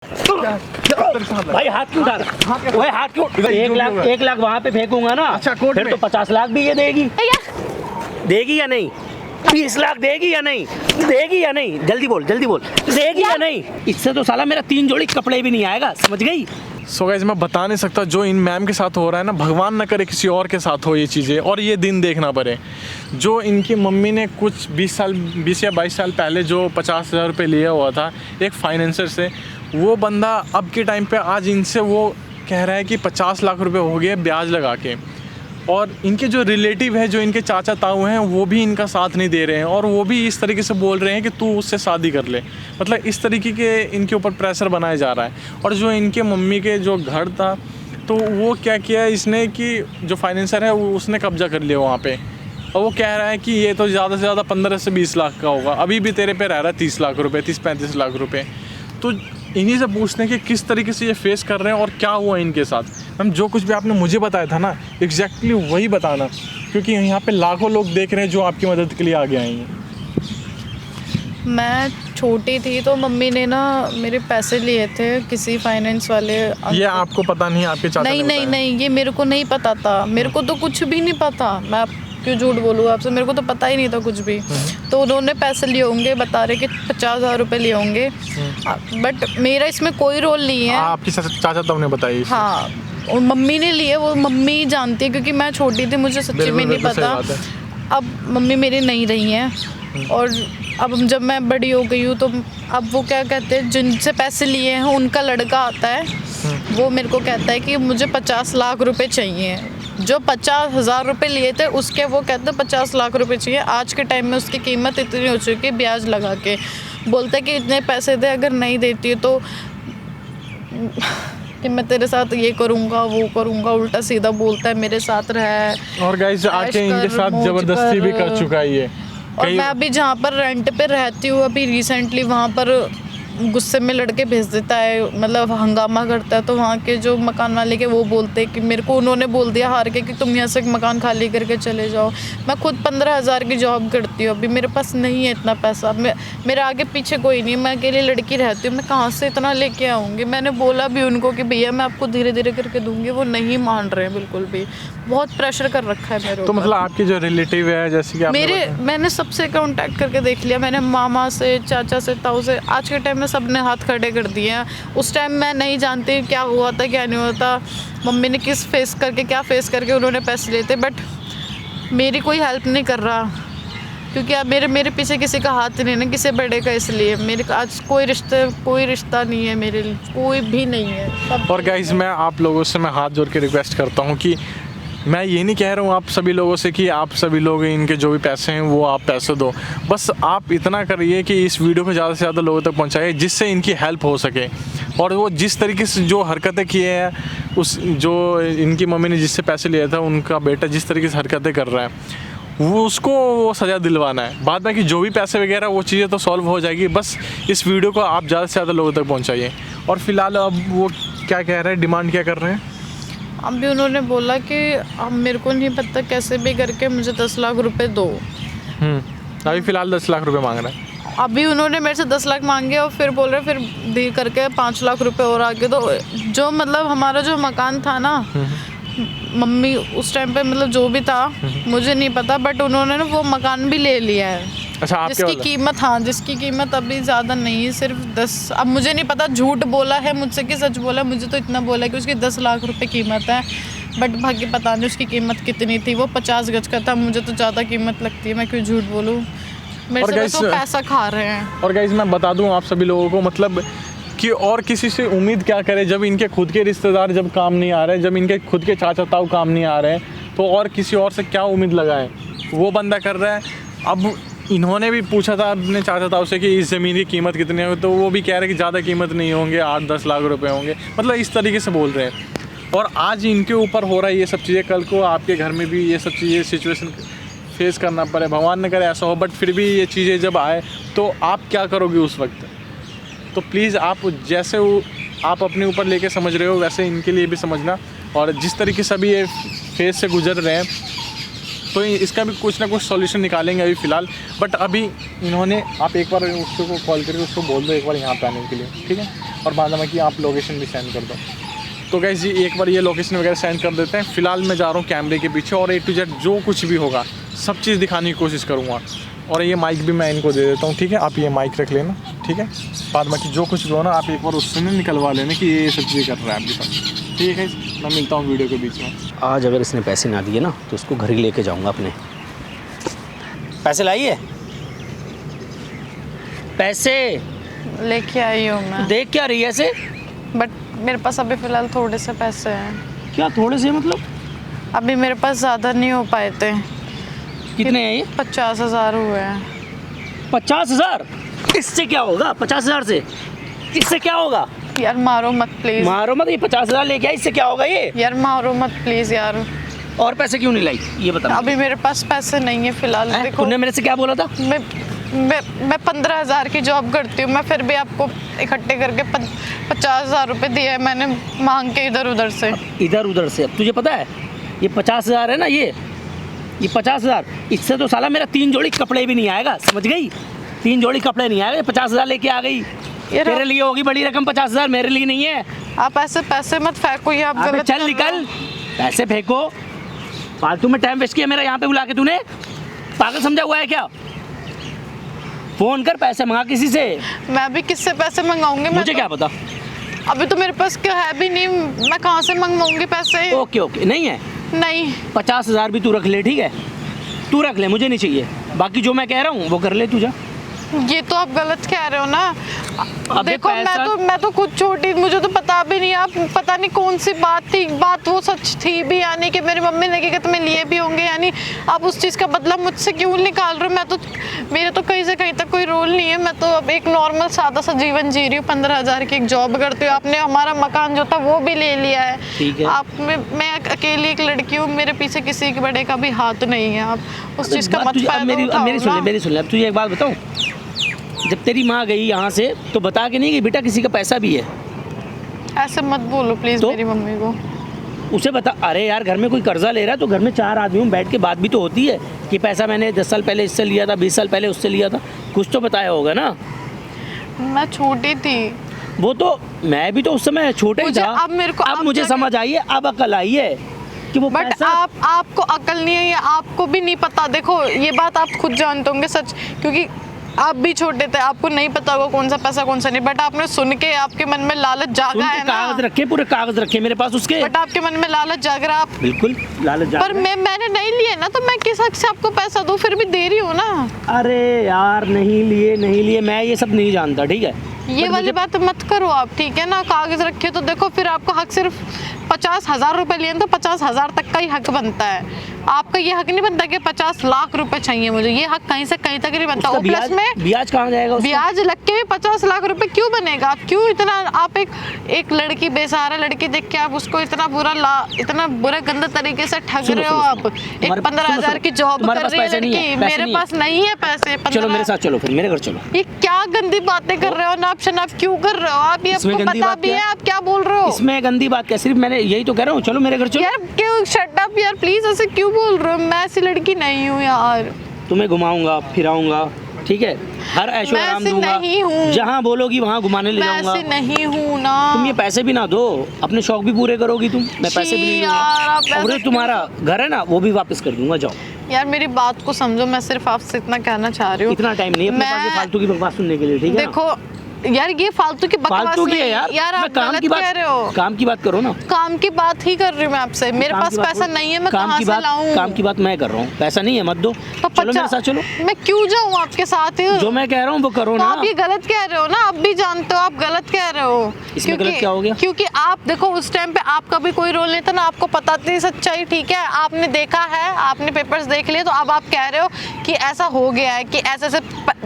भाई हाथ क्यों उठा रहा? भाई हाथ क्यों? 1 लाख वहाँ पे फेंकूंगा ना, अच्छा, कोर्ट फिर में। तो 50 लाख भी ये देगी। देगी या नहीं? 20 लाख देगी या नहीं? देगी या नहीं? जल्दी बोल देगी या नहीं? इससे तो साला मेरा 3 जोड़ी कपड़े भी नहीं आएगा, समझ गई? सो गाइस, मैं बता नहीं सकता जो इन मैम के साथ हो रहा है ना, भगवान न करे किसी और के साथ हो ये चीज़ें और ये दिन देखना पड़े। जो इनकी मम्मी ने कुछ 20 या 22 साल पहले जो 50,000 रुपये लिया हुआ था एक फाइनेंसर से, वो बंदा अब के टाइम पे आज इनसे वो कह रहा है कि 50 लाख रुपए हो गए ब्याज लगा के। और इनके जो रिलेटिव है, जो इनके चाचा ताऊ हैं, वो भी इनका साथ नहीं दे रहे हैं और वो भी इस तरीके से बोल रहे हैं कि तू उससे शादी कर ले। मतलब इस तरीके के इनके ऊपर प्रेशर बनाया जा रहा है। और जो इनके मम्मी के जो घर था, तो वो क्या किया इसने कि जो फाइनेंसर है वो उसने कब्जा कर लिया वहाँ पे। और वो कह रहा है कि ये तो ज़्यादा से ज़्यादा 15 से 20 लाख का होगा, अभी भी तेरे पे रह रहा है 30 लाख रुपये, 30-35 लाख रुपये। तो इन्हीं से पूछते हैं कि किस तरीके से ये फेस कर रहे हैं और क्या हुआ इनके साथ। हम जो कुछ भी आपने मुझे बताया था ना, एग्जैक्टली वही बताना, क्योंकि यहाँ पे लाखों लोग देख रहे हैं जो आपकी मदद के लिए आगे आएंगे। मैं छोटी थी तो मम्मी ने ना मेरे पैसे लिए थे किसी फाइनेंस वाले ये आपको पता नहीं, आपके चाचा नहीं ने नहीं बताया? नहीं, ये मेरे को नहीं पता था, मेरे को तो कुछ भी नहीं पता। मैं क्यों झूठ बोलूँ आपसे, मेरे को तो पता ही नहीं था कुछ भी। तो उन्होंने पैसे लिए होंगे, बता रहे कि 50,000 रुपये लिए होंगे, बट मेरा इसमें कोई रोल नहीं है। आपकी चाचा ताऊ ने बताई? हाँ, और मम्मी ने लिए, वो मम्मी जानती है क्योंकि मैं छोटी थी, मुझे सच्ची में नहीं पता। अब मम्मी मेरी नहीं रही हैं और अब जब मैं बड़ी हो गई हूँ तो अब वो क्या कहते हैं, जिनसे पैसे लिए हैं उनका लड़का आता है, वो मेरे को कहता है कि मुझे 50 लाख रुपए चाहिए। जो 50,000 रुपये लिए थे उसके वो कहते हैं 50 लाख रुपए चाहिए। आज के टाइम में उसकी कीमत इतनी हो चुकी है, ब्याज लगा के बोलता है कि इतने पैसे दे, अगर नहीं देती तो कि मैं तेरे साथ ये करूँगा वो करूँगा, उल्टा सीधा बोलता है, मेरे साथ रह। और गाइस आके इनके साथ जबरदस्ती भी कर चुका है ये। और मैं अभी जहाँ पर रेंट पे रहती हूँ, अभी रिसेंटली वहाँ पर गुस्से में लड़के भेज देता है, मतलब हंगामा करता है। तो वहाँ के जो मकान मालिक के वो बोलते हैं कि मेरे को उन्होंने बोल दिया हार के कि तुम यहाँ से मकान खाली करके चले जाओ। मैं खुद 15,000 की जॉब करती हूँ, अभी मेरे पास नहीं है इतना पैसा, मेरे आगे पीछे कोई नहीं, मैं अकेली लड़की रहती हूँ, मैं कहाँ से इतना लेके आऊँगी। मैंने बोला भी उनको कि भैया मैं आपको धीरे धीरे करके दूँगी, वो नहीं मान रहे हैं बिल्कुल भी, बहुत प्रेशर कर रखा है मेरे। तो मतलब आपके जो रिलेटिव है, जैसे कि मैंने सबसे कांटेक्ट करके देख लिया, मैंने मामा से, चाचा से, ताऊ से, आज के टाइम में सबने हाथ खड़े कर दिए हैं। उस टाइम मैं नहीं जानती क्या हुआ था क्या नहीं हुआ था, मम्मी ने क्या फेस करके उन्होंने पैसे लिए थे, बट मेरी कोई हेल्प नहीं कर रहा क्योंकि अब मेरे पीछे किसी का हाथ नहीं है ना, किसी बड़े का, इसलिए मेरे आज कोई रिश्ता नहीं है, मेरे लिए कोई भी नहीं है। और गाइस मैं आप लोगों से मैं हाथ जोड़ के रिक्वेस्ट करता हूँ कि मैं ये नहीं कह रहा हूँ आप सभी लोगों से कि आप सभी लोग इनके जो भी पैसे हैं वो आप पैसे दो, बस आप इतना करिए कि इस वीडियो को ज़्यादा से ज़्यादा लोगों तक पहुँचाइए जिससे इनकी हेल्प हो सके। और वो जिस तरीके से जो हरकतें किए हैं, उस जो इनकी मम्मी ने जिससे पैसे लिए था, उनका बेटा जिस तरीके से हरकतें कर रहा है, वो उसको वो सज़ा दिलवाना है। बाद में कि जो भी पैसे वगैरह वो चीज़ें तो सॉल्व हो जाएगी, बस इस वीडियो को आप ज़्यादा से ज़्यादा लोगों तक पहुँचाइए। और फिलहाल अब वो क्या कह रहे हैं, डिमांड क्या कर रहे हैं? अभी उन्होंने बोला कि अब मेरे को नहीं पता कैसे भी करके मुझे 10 लाख रुपए दो। अभी फ़िलहाल 10 लाख रुपए मांग रहे हैं। अभी उन्होंने मेरे से 10 लाख मांगे और फिर बोल रहे फिर धीरे करके 5 लाख रुपए और आगे दो। जो मतलब हमारा जो मकान था ना, मम्मी उस टाइम पे मतलब जो भी था मुझे नहीं पता, बट उन्होंने ना वो मकान भी ले लिया है। अच्छा, आपके जिसकी कीमत अभी ज़्यादा नहीं है, सिर्फ 10। अब मुझे नहीं पता झूठ बोला है मुझसे कि सच बोला, मुझे तो इतना बोला है कि उसकी 10 लाख रुपए कीमत है, बट बाकी पता नहीं उसकी कीमत कितनी थी। वो 50 गज का था, मुझे तो ज़्यादा कीमत लगती है, मैं क्यों झूठ बोलूँ। मेरे से बस वो पैसा खा रहे हैं। और गाइस मैं बता दूँ आप सभी लोगों को, मतलब कि और किसी से उम्मीद क्या करे, जब इनके खुद के रिश्तेदार जब काम नहीं आ रहे, जब इनके खुद के चाचा ताऊ काम नहीं आ रहे हैं, तो और किसी और से क्या उम्मीद लगाएं। वो बंदा कर रहा है। अब इन्होंने भी पूछा था अपने चाचा ताऊ से कि इस ज़मीन की कीमत कितनी है, तो वो भी कह रहे हैं कि ज़्यादा कीमत नहीं होंगे, 8-10 लाख रुपए होंगे, मतलब इस तरीके से बोल रहे हैं। और आज इनके ऊपर हो रहा है ये सब चीज़ें, कल को आपके घर में भी ये सब चीज़ें सिचुएशन फेस करना पड़े, भगवान न करे ऐसा हो, बट फिर भी ये चीज़ें जब आए तो आप क्या करोगे उस वक्त। तो प्लीज़ आप जैसे आप अपने ऊपर लेके समझ रहे हो वैसे इनके लिए भी समझना। और जिस तरीके से अभी ये फेस से गुजर रहे हैं, तो इसका भी कुछ ना कुछ सॉल्यूशन निकालेंगे अभी फ़िलहाल। बट अभी इन्होंने, आप एक बार उसको कॉल करके उसको बोल दो एक बार यहाँ पे आने के लिए, ठीक है। और बाद में कि आप लोकेशन भी सेंड कर दो। तो गाइस जी एक बार ये लोकेशन वगैरह सेंड कर देते हैं। फ़िलहाल मैं जा रहा हूँ कैमरे के पीछे और A to Z जो कुछ भी होगा सब चीज़ दिखाने की कोशिश करूँगा। और ये माइक भी मैं इनको दे देता हूँ, ठीक है? आप ये माइक रख लेना, ठीक है? बाद में कि जो कुछ भी हो ना आप एक बार उससे ना निकलवा लेना कि ये सब चीज़ें कर रहा है आपके साथ, ठीक है? मैं मिलता हूँ वीडियो के बीच में। आज अगर इसने पैसे ना दिए ना तो उसको घर ही लेके जाऊंगा अपने। पैसे लाइए, पैसे लेके आई हूँ मैं, देख क्या रही है ऐसे? बट मेरे पास अभी फ़िलहाल थोड़े से पैसे हैं। क्या थोड़े से मतलब? अभी मेरे पास ज़्यादा नहीं हो पाए थे। कितने हैं ये? 50,000 हुए हैं। 50,000? इससे क्या होगा 50,000 से? इससे क्या होगा? यार मारो मत प्लीज़। मारो मत, ये 50,000 लेके आई, इससे क्या होगा ये? यार मारो मत प्लीज़ यार। और पैसे क्यों नहीं लाई ये बता। अभी मेरे पास पैसे नहीं है फ़िलहाल। देखो तूने मेरे से क्या बोला था? मैं 15,000 की जॉब करती हूँ, मैं फिर भी आपको इकट्ठे करके 50,000 रुपये दिए हैं मैंने मांग के इधर उधर से। इधर उधर से? अब तुझे पता है ये 50,000 है ना, ये 50,000, इससे तो साला मेरा 3 जोड़ी कपड़े भी नहीं आएगा, समझ गई? 3 जोड़ी कपड़े नहीं आएगा। 50,000 लेके आ गई, तेरे लिए होगी बड़ी रकम 50,000, मेरे लिए नहीं है। आप ऐसे पैसे मत फेंको, ये आप गलत चल निकल, पैसे फेंको। फालतू में टाइम वेस्ट किया मेरा यहाँ पे बुला के तूने, पागल समझा हुआ है क्या? फोन कर, पैसे मंगा किसी से। मैं भी किससे पैसे मंगाऊंगी? मुझे क्या पता, अभी तो मेरे पास क्या है भी नहीं, मैं कहाँ से मंगवाऊंगी पैसे? ओके ओके, नहीं है? नहीं। 50,000 भी तू रख ले, ठीक है? तू रख ले, मुझे नहीं चाहिए। बाकी जो मैं कह रहा हूँ वो कर ले तू जा। ये तो आप गलत कह रहे हो ना। अबे देखो मैं तो खुद छोटी, मुझे तो पता भी नहीं, आप पता नहीं कौन सी बात थी, बात वो सच थी भी, यानी कि मेरी मम्मी ने कहा तुम्हें लिए भी होंगे, यानी आप उस चीज़ का बदला मुझसे क्यों निकाल रहे हो? मैं तो, मेरे तो कहीं से कहीं तक कोई रोल नहीं है, मैं तो अब एक नॉर्मल सादा सा जीवन जी रही हूँ। 15,000 की एक जॉब करती हूँ, आपने हमारा मकान जो था वो भी ले लिया है, ठीक है? मैं अकेली एक लड़की हूँ, मेरे पीछे किसी के बड़े का भी हाथ नहीं है, आप उस चीज़ का मत मेरी सुन ले। अब तुझे एक बात बताऊँ, जब तेरी माँ गई यहाँ से तो बता के नहीं कि बेटा किसी का पैसा भी है? ऐसे मत बोलो प्लीज़ तो? मेरी मम्मी को। उसे बता, अरे यार घर में कोई कर्जा ले रहा है तो घर में 4 आदमी बैठ के बात भी तो होती है कि पैसा मैंने 10 साल पहले इससे लिया था, 20 साल पहले उससे लिया था, कुछ तो बताया होगा ना। मैं छोटी थी। वो तो मैं भी तो उस समय छोटे ही था। अब मेरे को अब मुझे समझ आई है, अब अकल आई है कि वो बट पैसा। आपको अकल नहीं है, ये आपको भी नहीं पता। देखो ये बात आप खुद जानते होंगे सच, क्योंकि आप भी छोटे थे, आपको नहीं पता होगा कौन सा पैसा कौन सा नहीं, बट आपने सुन के आपके मन में लालच जागा है ना। कागज रखे, पूरे कागज रखे मेरे पास उसके, बट आपके मन में लालच जाग रहा। आप बिल्कुल लालच जाग पर मैंने नहीं लिए ना, तो मैं किस हक से आपको पैसा दूं? फिर भी दे रही हूँ ना। अरे यार नहीं लिए, मैं ये सब नहीं जानता, ठीक है? ये वाली बात मत करो आप, ठीक है ना? कागज रखे तो देखो, फिर आपका हक सिर्फ 50,000 रुपए लिए तो 50,000 तक का ही हक बनता है। आपका ये हक नहीं बनता कि 50 लाख रुपए चाहिए मुझे, ये हक कहीं से कहीं तक नहीं बनता। और प्लस में ब्याज कहाँ जाएगा? ब्याज लग के भी 50 लाख रुपए क्यों बनेगा? आप क्यों इतना, आप एक लड़की, बेसहारा लड़की देख के आप उसको इतना बुरा गंदा तरीके से ठग रहे हो आप। एक 15,000 की जॉब कर रही है लड़की, मेरे पास नहीं है पैसे। चलो मेरे साथ चलो, फिर मेरे घर चलो। ये क्या गंदी बातें कर रहे हो? नाप शनाप क्यों कर रहे हो आप? ये आपको पता भी है आप क्या बोल रहे हो? इसमें गंदी बात क्या? सिर्फ मैंने यही तो कह रहा हूँ, चलो मेरे घर चलो। यार क्यों, शट अप यार प्लीज, ऐसे क्यों बोल रहे हो? मैं ऐसी लड़की नहीं हूँ यार। तुम्हें घुमाऊंगा फिराऊंगा, ठीक है? हर ऐशो आराम दूंगा, जहाँ बोलोगी वहाँ घुमाने ले जाऊंगा। मैं ऐसी नहीं हूँ ना। तुम ये पैसे भी ना दो, अपने शौक भी पूरे करोगी तुम, मैं पैसे भी नहीं दूंगा। और तुम्हारा घर है ना वो भी वापस कर दूंगा, जाओ। यार मेरी बात को समझो, मैं सिर्फ आपसे इतना कहना चाह रही हूँ। इतना टाइम नहीं है अपने पास फालतू की बकवास सुनने के लिए, ठीक है? देखो यार ये फालतू की बकवास नहीं है यार, आप गलत कह रहे हो। काम की बात करो ना। काम की बात ही कर रही हूँ मैं आपसे। मेरे पास पैसा नहीं है, मैं कहाँ से लाऊं? काम की बात मैं कर रहा हूँ, पैसा नहीं है मत दो। तो चलो मेरे साथ चलो। मैं क्यों जाऊँ आपके साथ? जो मैं कह रहा हूँ वो करो ना। आप ये गलत कह रहे हो ना, आप भी जानते हो आप गलत कह रहे हो। इसमें गलत क्या हो गया? क्योंकि आप देखो उस टाइम पे आपका भी कोई रोल नहीं था ना, आपको पता थी सच्चाई, ठीक है? आपने देखा है, आपने पेपर्स देख लिए, तो अब आप कह रहे हो कि ऐसा हो गया है, कि ऐसे ऐसे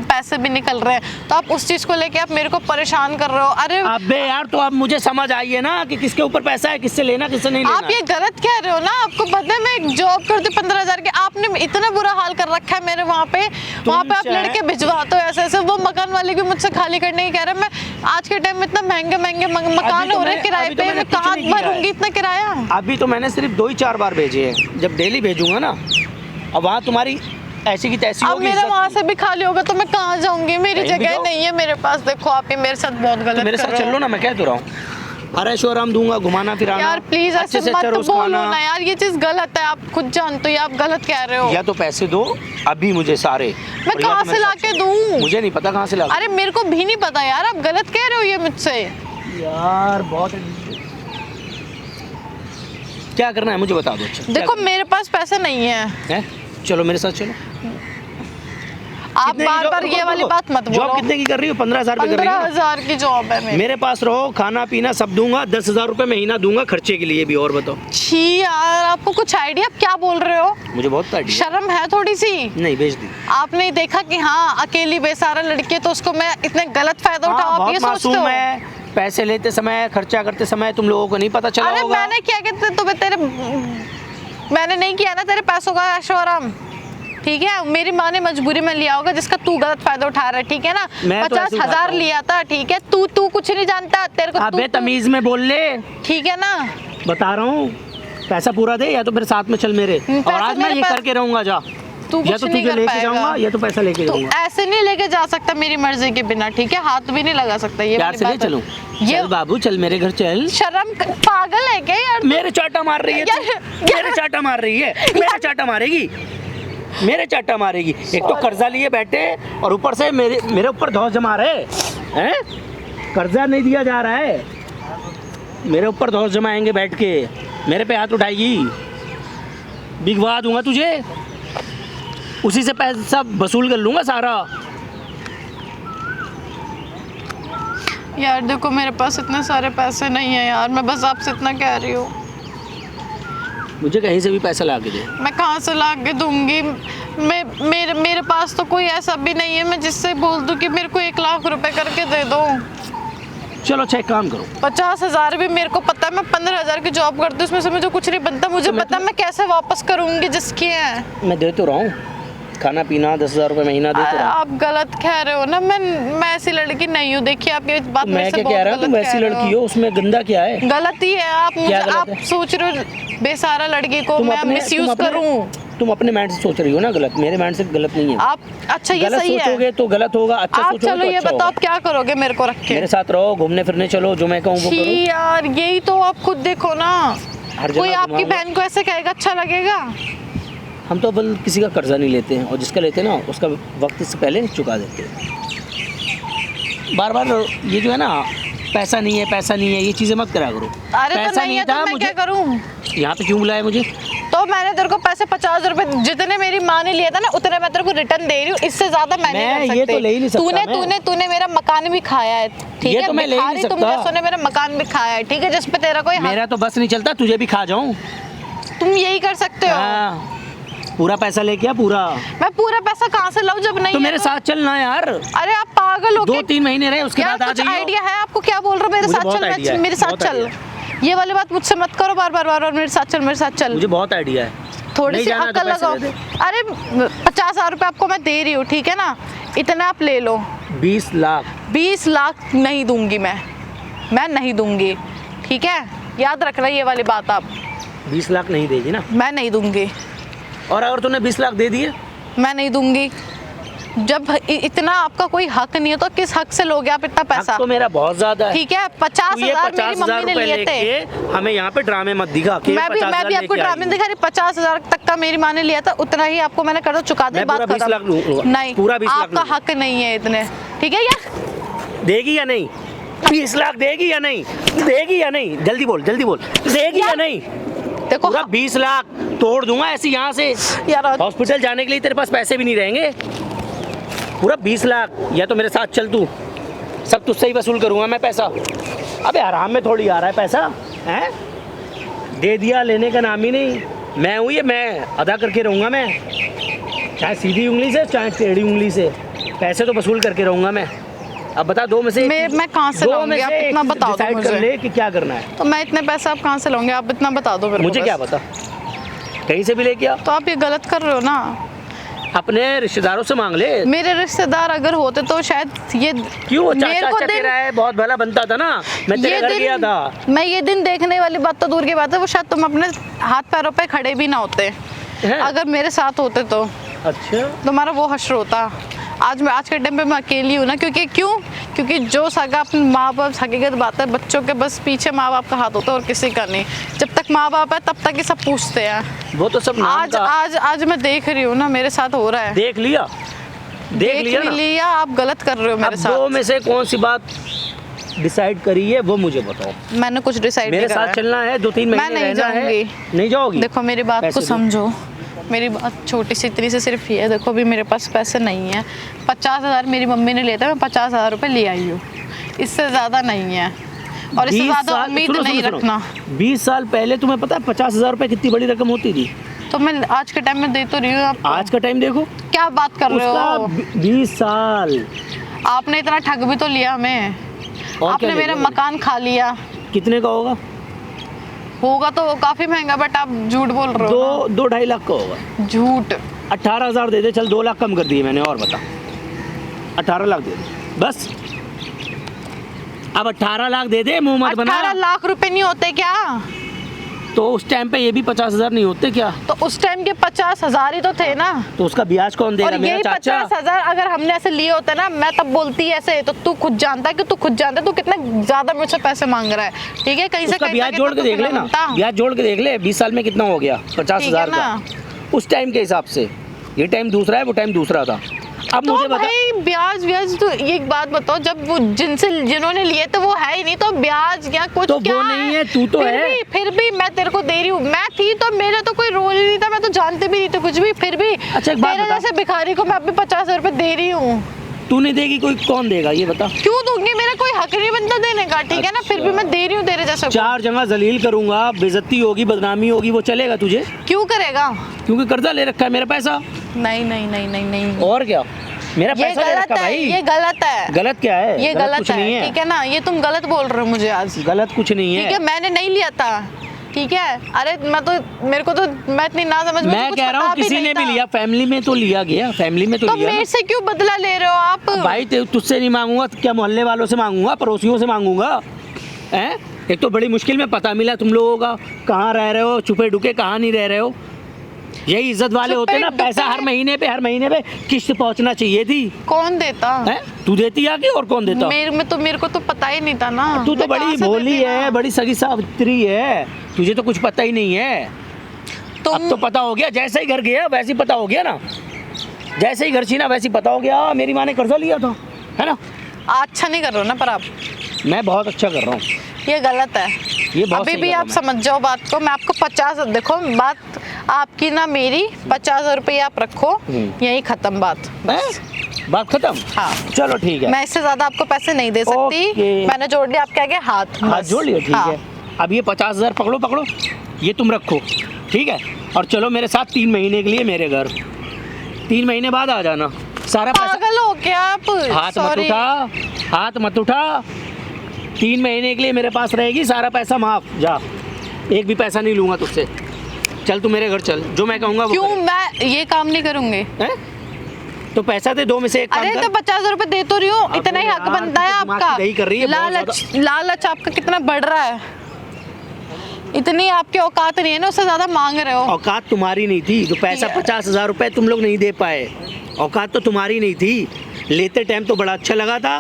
पैसे भी निकल रहे हैं, तो आप उस चीज को लेके आप मेरे को परेशान कर रहे हो। अरे अबे यार, तो अब मुझे समझ आई है ना कि किसके ऊपर पैसा है, किससे लेना किससे नहीं लेना। आप ये गलत कह रहे हो ना। आपको पता है मैं एक जॉब करती हूँ 15,000 की, आपने इतना बुरा हाल कर रखा है मेरे वहाँ पे आप लड़के भिजवाते हो ऐसे ऐसे। वो मकान वाले भी मुझसे खाली करने की कह रहे हैं। मैं आज के टाइम में इतना महंगे मकान हो रहे हैं किराए पे, मैं कहाँ भरूंगी इतना किराया? अभी तो मैंने सिर्फ 2 ही 4 बार भेजे हैं, जब डेली भेजूंगा ना, और वहाँ तुम्हारी ऐसी की तैसी अब होगी मेरा इज्जत वहाँ की। से भी खाली होगा तो मैं कहाँ जाऊंगी? मेरी कहीं भी जगह जाओ। नहीं है मेरे पास। देखो आप ये मेरे साथ बहुत गलत तो मेरे कर साथ रहे चल हो। लो ना, मैं कह तो रहा हूँ। अरे शो आराम दूंगा, घुमाना फिराना, यार प्लीज अच्छे ऐसे से मत अच्छा रोज बोलो खाना। ना यार, ये चीज गलत है। आप खुद जानते हो ये आप गलत कह रहे हो। या तो पैसे दो अभी मुझे सारे, मैं और या कहाँ तो से मेरे ला साथ के चलो। दूँ? मुझे नहीं पता कहाँ से ला। अरे मेरे को भी नहीं पता यार, आप गलत कह रहे हो ये मुझसे। यार बहुत क्या करना है मुझे बता दो। अच्छा क्या देखो मेरे पास पैसे नहीं है। करना है? चलो मेरे साथ चलो। आप कितने की बार जॉब- बार रुको, ये वाली रुको। बात मत जॉब बोलो। कितने की कर रही हो? 15,000 रुपये कर रही हो ना? 15,000 की जॉब है मेरी। मेरे पास रहो, खाना पीना सब दूंगा, 10,000 रुपये महीना दूंगा खर्चे के लिए भी। और बताओ। छी यार, आपको कुछ आइडिया? आप क्या बोल रहे हो? मुझे बहुत आइडिया। शर्म है थोड़ी सी? नहीं भेज दी। आपने देखा कि हाँ अकेली बेसहारा लड़की है तो उसको मैं इतने गलत फायदा उठाऊं? आप ये बहुत सोचते मासूम हो? है। पैसे लेते समय, खर्चा करते समय तुम लोगों को नहीं पता चला अरे होगा। मैंने क्या कहते तुम्हें तेरे मैंने नहीं किया ना तेरे पैसों का ऐशो आराम, ठीक है? मेरी माँ ने मजबूरी में लिया होगा जिसका तू गलत फायदा उठा रहा है, ठीक है ना? मैं तो ऐसे 50,000 उठाता हूँ। लिया था, ठीक है? तू कुछ नहीं जानता, तेरे को अबे तमीज में बोल ले, ठीक है ना? बता रहा हूँ। पैसा पूरा दे या तो फिर साथ में चल मेरे। और पैसे आज मैं मेरे ये पास- करके रहूंगा। जा, तू या कुछ तो नहीं तुझे कर लेके पाएगा। जाऊंगा या तो पैसा लेके तो जाऊंगा। ऐसे नहीं लेके जा सकता मेरी मर्जी के बिना, ठीक है? हाथ भी नहीं लगा सकता। ये प्यार वाली से ले बात है। चलूं? ये चल बाबू चल मेरे घर चल। पागल है क्या यार? मेरे चाटा मार रही है तू। यार- मेरे चाटा मार रही है। मेरे चाटा मारेगी, मेरे चाटा मारेगी। एक तो कर्जा लिए बैठे और ऊपर से मेरे ऊपर धौस जमा रहे हैं। कर्जा नहीं दिया जा रहा है, मेरे ऊपर धौस जमाएंगे बैठ के, मेरे पे हाथ उठाएगी, बिगवा दूंगा तुझे, उसी से पैसा वसूल कर लूंगा सारा। यार देखो मेरे पास इतने सारे पैसे नहीं है यार, मैं बस आपसे इतना कह रही हूँ। मुझे कहीं से भी पैसा ला के दे। मैं कहाँ से ला के दूंगी? मेरे पास तो कोई ऐसा भी नहीं है मैं जिससे बोल दूँ कि मेरे को 1,00,000 रुपए करके दे दो। चलो अच्छा एक काम करो, 50,000 भी मेरे को पता है, मैं 15,000 की जॉब करती हूँ, उसमें से मुझे कुछ नहीं बनता। मुझे तो मैं पता है मैं कैसे वापस करूंगी जिसकी है। मैं दे तो रहा हूँ, खाना पीना 10,000 रुपये महीना दे तो रहा हूँ। आप गलत कह रहे हो ना, मैं ऐसी लड़की नहीं हूँ। देखिए आप ये बात तो मेरे मैं से क्या बहुत कह रहा हूँ, तुम गलत वैसी कह रहे लड़की हो, उसमें गंदा क्या है? गलत ही है। आप मुझे गलत आप है? सोच रहे हो बेसहारा लड़की को तुम मैं अपने- मिसयूज तुम अपने- करूं? तुम अपने माइंड से सोच रही हो ना गलत, मेरे माइंड से गलत नहीं है। आप अच्छा ये गलत सही सोचोगे है। तो गलत होगा, अच्छा आप सोचोगे चलो तो ये अच्छा बताओ होगा। आप क्या करोगे मेरे को रख के? मेरे साथ रहो, घूमने फिरने चलो, जो मैं कहूँ वो छी करो। यार यही तो आप खुद देखो ना, हर जगह कोई आपकी घुमाऊंगा। बहन को ऐसे कहेगा अच्छा लगेगा? हम तो बल किसी का कर्जा नहीं लेते हैं, और जिसका लेते हैं ना उसका वक्त से पहले चुका देते हैं। बार बार ये जो है ना पैसा नहीं है, पैसा नहीं है, ये चीज़ें मत करा करो। अरे तो पैसा नहीं है तो मैं क्या करूं? यहाँ पे क्यों बुलाया मुझे? तो मैंने तेरे को पैसे 50 रुपए जितने मेरी माँ ने लिए था ना उतने मैं तेरे को रिटर्न दे रही हूँ, इससे ज्यादा मैं नहीं कर सकती। ये तो ले ही नहीं सकता तूने मेरा मकान भी खाया है, ठीक ये है? तो मैं ले ही नहीं भिखारी तुम सकता। जैसों ने मेरा मकान भी खाया है, ठीक है? जिस पे तेरा कोई हक- मेरा तो बस नहीं चलता, तुझे भी खा जाऊँ। तुम यही कर सकते हो। हाँ, पूरा पैसा लेके आ पूरा। मैं पूरा पैसा कहाँ से लाऊं जब नहीं तो है मेरे साथ चलना यार, अरे आप पागल हो क्या? 2-3 महीने रहे उसके यार बाद आ कुछ जाइए। आइडिया है आपको? क्या बोल रहे हो? मेरे मुझे साथ बहुत चल, आइडिया है, मेरे साथ बहुत चल। आइडिया ये वाली बात मुझसे मत करो बार बार मेरे साथ चल, मेरे साथ चल। मुझे बहुत आइडिया है। थोड़ी नहीं सी जाना तो अक्ल पैसे लगाओ। दे दे। अरे 50,000 रुपए आपको मैं दे रही हूँ, ठीक है ना? इतना आप ले लो। 20 लाख 20 लाख नहीं दूंगी मैं नहीं दूंगी, ठीक है? याद रखना ये वाली बात आप। 20 लाख नहीं देगी ना? मैं नहीं दूंगी, और अगर तूने 20 लाख दे दिए? मैं नहीं दूंगी। जब इतना आपका कोई हक नहीं है तो किस हक से लोगे आप इतना पैसा? हक तो मेरा बहुत ज्यादा है। ठीक है, तू ये 50,000 मेरी 50,000 मम्मी ने रुपए लिए थे। लेके हमें यहाँ पे ड्रामे मत दिखा कि मैं भी 50,000 आपको लेके ड्रामे आई। दिखा रही। 50,000 तक का मेरी माँ ने लिया था, उतना ही आपको मैंने कर्जा चुका दिया। मैं पूरा बात 20 लाख लूंगा। नहीं, पूरा 20 लाख आपका लूंगा। हक नहीं है इतने, ठीक है? यार देगी या नहीं? 20 लाख देगी या नहीं? देगी या नहीं? जल्दी बोल, जल्दी बोल, देगी या नहीं? देखो पूरा 20 लाख तोड़ दूंगा ऐसे यहाँ से। यार हॉस्पिटल जाने के लिए तेरे पास पैसे भी नहीं रहेंगे। पूरा 20 लाख, या तो मेरे साथ चल तू, सब तुझसे ही वसूल करूंगा मैं पैसा। अबे आराम में थोड़ी आ रहा है पैसा, हैं? दे दिया, लेने का नाम ही नहीं। मैं हूँ ये, मैं अदा करके रहूँगा मैं, चाहे सीधी उंगली से चाहे टेढ़ी उंगली से, पैसे तो वसूल करके रहूँगा मैं। अब बता, दो में से मैं कहाँ से लाऊंगी? आप इतना बता दो डिसाइड कर मुझे। ले कि क्या करना है। तो मैं इतने पैसे आप कहाँ से लाऊंगे? आप इतना बता दो मेरे को मुझे बस। क्या पता, कहीं से भी लेके आ, तो आप ये गलत कर रहे हो ना। अपने रिश्तेदारों से मांग ले। मेरे रिश्तेदार अगर होते तो शायद ये क्यों? मेरे चाचा को अच्छा दिन- तेरा है, बहुत भला बनता था ना, मैं तेरे ये घर गया था। मैं ये दिन देखने वाली बात तो दूर की बात है, वो शायद तुम अपने हाथ पैरों पे खड़े भी ना होते हैं? अगर मेरे साथ होते तो। अच्छा, तुम्हारा वो हश्र होता। आज के टाइम पे मैं अकेली हूँ ना, क्योंकि जो सगा अपने माँ बाप हकीकत बात है, बच्चों के बस पीछे माँ बाप का हाथ होता है और किसी का नहीं। जब तक माँ बाप है तब तक ही सब पूछते हैं। वो तो सब नाम आज का। आज मैं देख रही हूँ ना, मेरे साथ हो रहा है। देख लिया ना? लिया, आप गलत कर रहे हो मेरे अब साथ। दो में से कौन सी बात डिसाइड करी है वो मुझे बताओ। मैंने कुछ डिसाइड नहीं मेरे करा साथ है। चलना है, 2-3 मैं महीने नहीं रहना है। जाऊंगी। नहीं जाओगी? देखो मेरी बात पैसे को दो। समझो, मेरी बात छोटी सी इतनी से सिर्फ ये है। देखो अभी मेरे पास पैसे नहीं है, 50,000 मेरी मम्मी ने लेता है, मैं 50,000 रुपये ले आई हूँ, इससे ज़्यादा नहीं है और इससे 20 ज़्यादा साल- उम्मीद सुनो, नहीं सुनो, रखना। 20 साल पहले तुम्हें पता है 50,000 रुपये कितनी बड़ी रकम होती थी? तो मैं आज के टाइम में दे तो रही हूँ आपको। आज का टाइम देखो, क्या बात कर रहे उसका हो? 20 साल। आपने इतना ठग भी तो लिया हमें, और आपने क्या मेरा लेगा? मकान खा लिया। कितने का होगा? होगा तो काफ़ी महंगा, बट आप झूठ बोल रहे हो 2-2.5 लाख का होगा। ना। झूठ। 18,000 दे दे, चल 2 लाख कम कर दिए मैंने, और बता। 18 लाख दे दे बस। अब 18 लाख दे दे, मुंह मत बना। 18 लाख रुपए नहीं होते क्या? तो उस टाइम पे ये भी 50,000 नहीं होते क्या? तो उस टाइम के 50,000 ही तो थे ना। तो उसका ब्याज कौन देगा? और मेरा यही चाचा। 50,000 अगर हमने ऐसे लिए होते ना, मैं तब बोलती ऐसे, तो तू खुद जानता है तू कितने ज्यादा मुझसे पैसे मांग रहा है। ठीक है, कहीं से उसका कहीं ब्याज तक जोड़ के तो देख ले ना, बनता। ब्याज जोड़ के देख ले, 20 साल में कितना हो गया? 50,000 ठीक है का उस टाइम के हिसाब से। ये टाइम दूसरा है, वो टाइम दूसरा था। अब तो मुझे बता, भाई ब्याज तो ये एक बात बताओ, जब वो जिन्होंने लिए थे वो है ही नहीं, तो ब्याज या कुछ तो क्या वो नहीं है, तू तो फिर है। फिर भी मैं तेरे को दे रही हूँ। मैं थी तो मेरा तो कोई रोल ही नहीं था, मैं तो जानते भी नहीं थे कुछ भी, फिर भी अच्छा, एक बात तेरे बता। जैसे भिखारी को मैं अभी 50,000 रुपए दे रही हूँ। तू नहीं देगी, कोई कौन देगा ये बता? क्यों दूंगी? मेरा कोई हक नहीं बनता देने का, ठीक है ना? फिर भी मैं दे रही हूँ तेरे जैसे को। 4 जगह जलील करूंगा, बेइज्जती होगी, बदनामी होगी, वो चलेगा तुझे? क्यों करेगा? क्योंकि कर्जा ले रखा है मेरा पैसा। नहीं नहीं नहीं नहीं नहीं, और क्या, मेरा ये पैसा ले गलत रखा है, भाई। ये गलत है, गलत क्या है? ये गलत कुछ नहीं है, ठीक है ना? ये तुम गलत बोल रहे हो मुझे आज। गलत कुछ नहीं ठीक है, है। मैंने नहीं लिया था, ठीक है? अरे मेरे को तो मैं इतनी ना समझ में मैं कुछ कह रहा हूँ पता किसी नहीं ने भी था। लिया, फैमिली में तो लिया गया, फैमिली में तो तो लिया मेरे ना। से क्यों बदला ले रहे हो आप? भाई तुझसे नहीं मांगूंगा तो क्या मोहल्ले वालों से मांगूंगा, पड़ोसियों से मांगूंगा? हैं? एक तो बड़ी मुश्किल में पता मिला तुम लोगों का, कहाँ रह रहे हो, छुपे ढुके कहाँ नहीं रह रहे हो। यही इज्जत वाले होते ना, छुपे पैसा ढुके? हर महीने पे किस्त पहुंचना चाहिए थी। कौन देता? हैं? तू देती आके, और कौन देता? मेरे को तो पता ही नहीं था ना। तू तो मैं कहाँ बड़ी से भोली देती है, ना? बड़ी सगी सावित्री है, तुझे तो कुछ पता ही नहीं है। अब तो पता हो गया, जैसे ही घर गया वैसे ही पता हो गया ना, जैसे ही घर छीना वैसे ही पता हो गया, मेरी माँ ने कर्जा लिया था, है ना? अच्छा नहीं कर रहे हो ना पर आप, मैं बहुत अच्छा कर रहा हूँ। ये गलत है। ये बहुत अभी सही भी कर आप रहा हूँ समझ जाओ बात को। मैं आपको 50, देखो बात आपकी ना मेरी, 50,000 रुपये आप रखो, यही खत्म बात। मैं। बात खत्म। हाँ, चलो ठीक है, मैं इससे ज्यादा आपको पैसे नहीं दे सकती। ओके। मैंने जोड़ लिया आपके आगे हाथ, हाथ बस। जोड़ लिया, ठीक हाँ। है। अब ये 50,000 पकड़ो, ये तुम रखो, ठीक है? और चलो मेरे साथ 3 महीने के लिए मेरे घर, 3 महीने बाद आ जाना। सारा पैसा पागल हो क्या आप? हाथ मत उठा। 3 महीने के लिए मेरे पास रहेगी, सारा पैसा माफ। जा, एक भी पैसा नहीं लूंगा तुझसे। चल तू मेरे घर चल, जो मैं कहूँगा वो क्यों? करे। मैं ये काम नहीं करूंगी। हैं? तो पैसा दे, 2 में से एक काम अरे कर। तो 50,000 रुपए दे तो रही हूँ, अब इतना ही हक यार, बनता है तू दिमाग आपका। की दही कर रही है बहुत लालच आपका कितना बढ़ रहा है, इतनी आपकी औकात नहीं है ना, उससे ज्यादा मांग रहे हो। औकात तुम्हारी नहीं थी, जो पैसा ठीक है। 50,000 रुपए तुम लोग नहीं दे पाए, औकात तो तुम्हारी नहीं थी। लेते टाइम तो बड़ा अच्छा लगा था,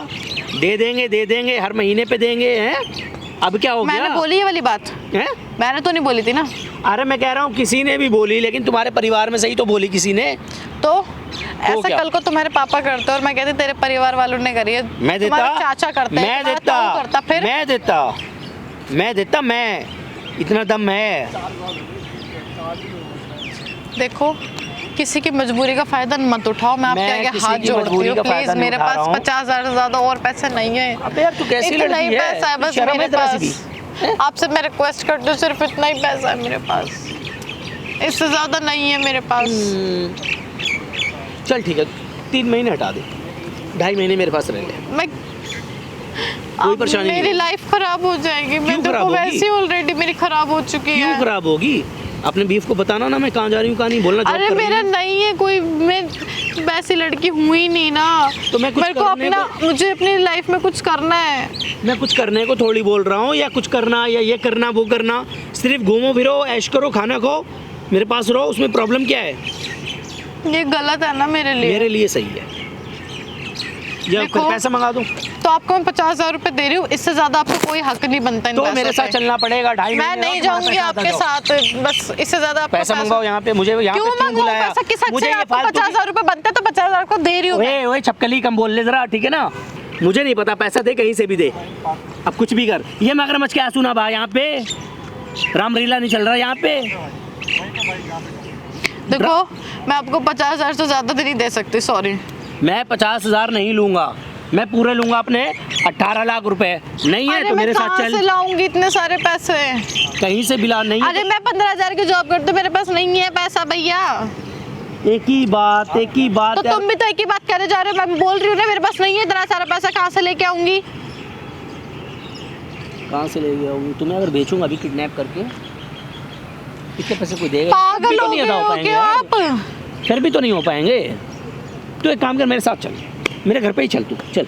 दे देंगे, हर महीने पे देंगे, हैं? अब क्या हो गया? मैंने बोली ये वाली बात? हैं? मैंने तो नहीं बोली थी ना। अरे मैं कह रहा हूँ किसी ने भी बोली, लेकिन तुम्हारे परिवार में सही तो बोली किसी ने। तो ऐसा क्या? कल को तुम्हारे पापा करते और मैं कहती तेरे परिवार वालों ने करी है, मैं देता, तुम्हारे चाचा करते हैं, मैं तुम्हारा ताऊ करता, फिर मैं देता, मैं इतना दम है। देखो किसी की मजबूरी का फायदा मत उठाओ। मैं आपके मैं आगे किसी हाथ की जोड़ती मजबूरी हूँ, का प्लीज। फायदा नहीं मेरे उठा पास रहा हूँ। 50,000 से ज्यादा और पैसे नहीं है। अबे यार तू कैसी इतना ही लड़की है? पैसा है बस शर्म है मेरे तेरा सी पास। भी? आपसे मैं रिक्वेस्ट करती हूँ, सिर्फ इतना ही पैसा है मेरे पास, इससे ज्यादा नहीं है मेरे पास। चल ठीक है, 3 महीने हटा दे, 2.5 महीने मेरे पास रह ले। मैं कोई परेशानी मेरी नहीं। लाइफ खराब हो जाएगी। मैं खराब देखो होगी? वैसे ऑलरेडी मेरी खराब हो चुकी क्यों है। खराब होगी? अपने बीफ को बताना ना, मैं कहाँ जा रही हूँ कहाँ नहीं, बोलना। जॉब अरे कर रही मेरा हूँ। नहीं है कोई, मैं वैसी लड़की हुई नहीं ना। तो मैं कुछ मेरे को करने अपना, मुझे अपनी लाइफ में कुछ करना है। मैं कुछ करने को थोड़ी बोल रहा हूँ, या कुछ करना, या ये करना वो करना। सिर्फ घूमो फिरो, ऐश करो, खाना खाओ, मेरे पास रहो, उसमें प्रॉब्लम क्या है? ये गलत है ना मेरे लिए। मेरे लिए सही है। ये देखो, फिर पैसा मंगा दूं तो आपको मैं 50,000 रुपए दे रही हूँ, इससे ज्यादा आपको कोई हक नहीं बनता इन तो पैसों मेरे साथ पे। चलना पड़ेगा। 2.5 मैं महीने नहीं और तुम्हारा जाऊंगी पैसा आपके आता साथ, बस इससे ज्यादा आपको पैसा मंगाओ यहाँ पे। मुझे यहाँ क्यों पे क्यों मंगाओ बुलाया? पैसा? किस हक मुझे से ये आपको फालतू 50,000 रुपए बनते हैं तो 50,000 को दे रही हूँ मैं। ओए छपकली कम बोल ले जरा, ठीक है ना? मुझे नहीं पता, पैसा दे कहीं से भी दे, अब कुछ भी कर। ये मगरमच्छ के आंसू ना बहा यहाँ पे, रामलीला नहीं चल रहा यहाँ पे। देखो मैं आपको 50,000 से ज्यादा नहीं दे सकती, सॉरी। मैं 50,000 नहीं लूंगा, मैं पूरे लूंगा अपने 18 लाख रुपए। नहीं है अरे तो मैं मेरे साथ कहाँ से चल, लाऊंगी इतने सारे पैसे? कहीं से भी ला। नहीं है अरे मैं 15,000 की जॉब करती हूँ, मेरे पास नहीं है पैसा भैया। तो एक ही बात तो यार। तुम भी तो एक ही बात करे जा रहे हो। मैं बोल रही हूँ ना मेरे पास नहीं है इतना सारा पैसा, कहाँ से लेके आऊंगी? कहाँ से ले गया हूँ? तुम्हें अगर बेचूंगा अभी किडनैप करके, इतने पैसे कोई देगा? फिर भी पागल तो हो नहीं गए अदा हो हो पाएंगे क्या यार। आप? फिर भी तो नहीं हो पाएंगे। तो एक काम कर, मेरे साथ चल, मेरे घर पे ही चल, तू चल,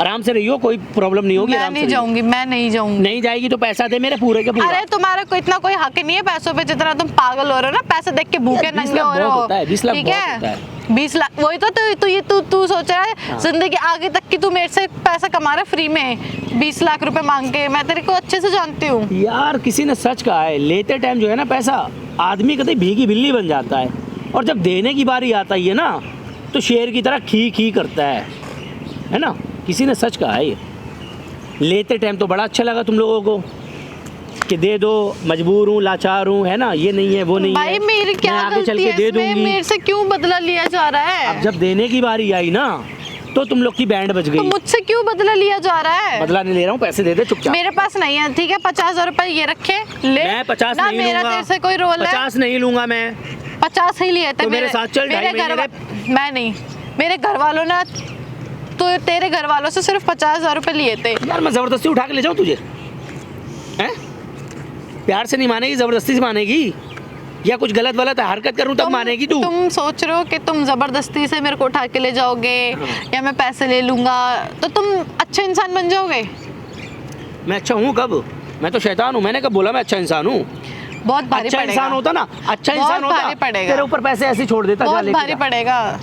आराम से रहियो, कोई प्रॉब्लम नहीं होगी। मैं आराम से नहीं रहियो। जाऊंगी, मैं नहीं जाऊंगी। नहीं जाएगी तो पैसा दे मेरे पूरे के पूरा। अरे तुम्हारा कोई इतना कोई हक नहीं है पैसों पे, जितना तुम पागल हो रहे हो ना, पैसे देख के भूखे यार, 20 नंगे लाख हो रहे बहुत हो। होता है, 20 लाख ठीक बहुत होता है, है। 20 लाख वही तो तू सोच रहा है हाँ। जिंदगी आगे तक की, तू मेरे से पैसा कमा रहा है फ्री में 20 लाख रुपए मांग के। मैं तेरे को अच्छे से जानती हूँ। यार किसी ने सच कहा है, लेते टाइम जो है ना पैसा, आदमी कभी भीगी बिल्ली बन जाता है, और जब देने की बारी आता है ना तो शेर की तरह खी खी करता है ना? किसी ने सच कहा है ये। लेते टाइम तो बड़ा अच्छा लगा तुम लोगों को कि दे दो, मजबूर हूँ, लाचार हूँ, है ना? ये नहीं है, वो नहीं भाई है, मेरी क्या मैं आगे चल गलती के है दे इसमें? दूंगी। मेरे से क्यों बदला लिया जा रहा है? अब जब देने की बारी आई ना तो तुम लोग की बैंड बज तो गई। मुझसे क्यों बदला लिया जा रहा है? बदला नहीं ले रहा हूँ, पैसे दे दे चुपचाप। मेरे पास नहीं है, ठीक है? 50,000 रुपए ये रखे ले। मैं 50 ना नहीं मेरा लूंगा, तेरे से कोई रोल है? 50 नहीं लूंगा मैं। 50 ही लिए थे तो मेरे साथ चल, मेरे 2.5 घर महीने मैं नहीं, मेरे घर वालों ने तो तेरे घर वालों से सिर्फ 50,000 रुपए लिए थे। यार मैं जबरदस्ती उठा के ले जाऊँ तुझे? हैं? प्यार से नहीं मानेगी, जबरदस्ती से मानेगी? या कुछ गलत वलत हरकत करूँ तब मानेगी तू? तुम सोच रहे हो कि तुम जबरदस्ती से मेरे को उठा के ले जाओगे या मैं पैसे ले लूंगा तो तुम अच्छे इंसान बन जाओगे? मैं अच्छा हूँ कब? मैं तो शैतान हूँ। मैंने कब बोला मैं अच्छा इंसान हूँ? बहुत भारी अच्छा पड़ेगा। इंसान होता ना, अच्छा बहुत इंसान भारी होता, पड़ेगा। तेरे ऊपर पैसे ऐसे ही छोड़ देता, जा बहुत लेके भारी जा। पड़ेगा,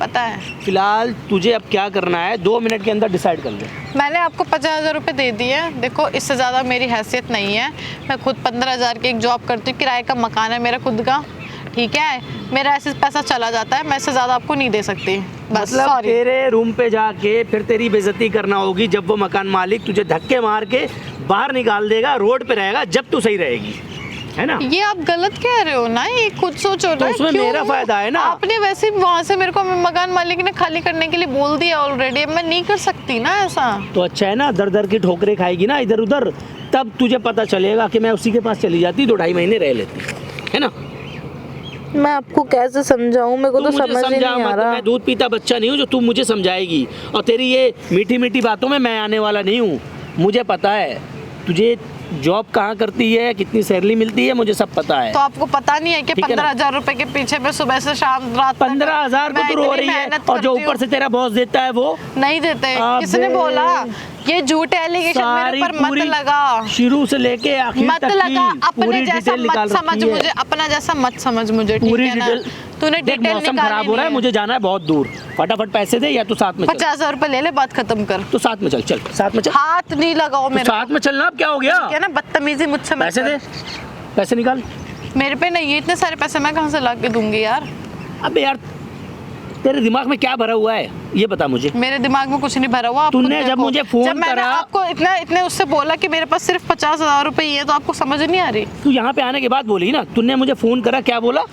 पता है। फिलहाल तुझे अब क्या करना है, 2 मिनट के अंदर डिसाइड कर ले। मैंने आपको 50,000 रुपये दे दिए। देखो इससे ज़्यादा मेरी हैसियत नहीं है। मैं खुद 15,000 की एक जॉब करती हूँ, किराए का मकान है मेरा खुद का, ठीक है? मेरा ऐसे पैसा चला जाता है, मैं इससे ज़्यादा आपको नहीं दे सकती, बस। मतलब सॉरी। तेरे रूम पे जाके फिर तेरी बेइज्जती करना होगी जब वो मकान मालिक तुझे धक्के मार के बाहर निकाल देगा, रोड पे रहेगा जब तू सही रहेगी, है ना? ये आप गलत कह रहे हो ना, ये खुद सोचो तो ना। उसमें क्यों? मेरा फायदा है ना। आपने वैसे वहाँ से मेरे को मकान मालिक ने खाली करने के लिए बोल दिया ऑलरेडी, मैं नहीं कर सकती ना ऐसा। तो अच्छा है ना, दर दर की ठोकरें खाएगी ना इधर उधर, तब तुझे पता चलेगा कि मैं उसी के पास चली जाती, 2-2.5 महीने रह लेती, है ना? मैं आपको कैसे समझाऊं, मेरे को तू तो मुझे समझ ही समझा नहीं आ मत, रहा। मैं दूध पीता बच्चा नहीं हूँ जो तू मुझे समझाएगी, और तेरी ये मीठी मीठी बातों में मैं आने वाला नहीं हूँ। मुझे पता है तुझे जॉब कहाँ करती है, कितनी सैलरी मिलती है, मुझे सब पता है। तो आपको पता नहीं है कि ठीक है ना? 15,000 रुपए के पीछे मैं सुबह से शाम रात तक 15,000 को मैं तू रो इतनी रही है, मेहनत और जो करती ऊपर हूँ। से तेरा बॉस देता है वो नहीं देते। अबे। किसने बोला? ये झूठे एलिगेशन मेरे पर मत लगा, शुरू से लेके आखिर मत तक की लगा। अपने पूरी जैसा डिटेल मत निकाल समझ रखी है। मुझे, अपना जैसा मत समझ मुझे, ठीक पूरी है ना? डिटेल। तूने देख, डिटेल मौसम खराब हो रहा है, मुझे जाना है बहुत दूर, फटाफट पैसे दे या तू साथ में चल। 50,000 रुपए ले ले, बात खत्म कर। तो साथ में चल, चल साथ में चल, हाथ नहीं लगाओ तो मेरे साथ में चलना। अब क्या हो गया? क्या ना, बदतमीजी मुझसे मत पैसे कर। दे, पैसे निकाल। मेरे पे नहीं है इतने सारे पैसे, मैं कहाँ से ला के दूंगी यार? अबे यार तेरे दिमाग में क्या भरा हुआ है ये बता मुझे। मेरे दिमाग में कुछ नहीं भरा हुआ। आप खुद तूने जब देखो। मुझे फोन जब मैंने करा- आपको इतने उससे बोला कि मेरे पास सिर्फ 50,000 रुपए ही है, तो आपको समझ नहीं आ रही? तू यहाँ पे आने के बाद बोली ना, तूने मुझे फोन करा, क्या बोला?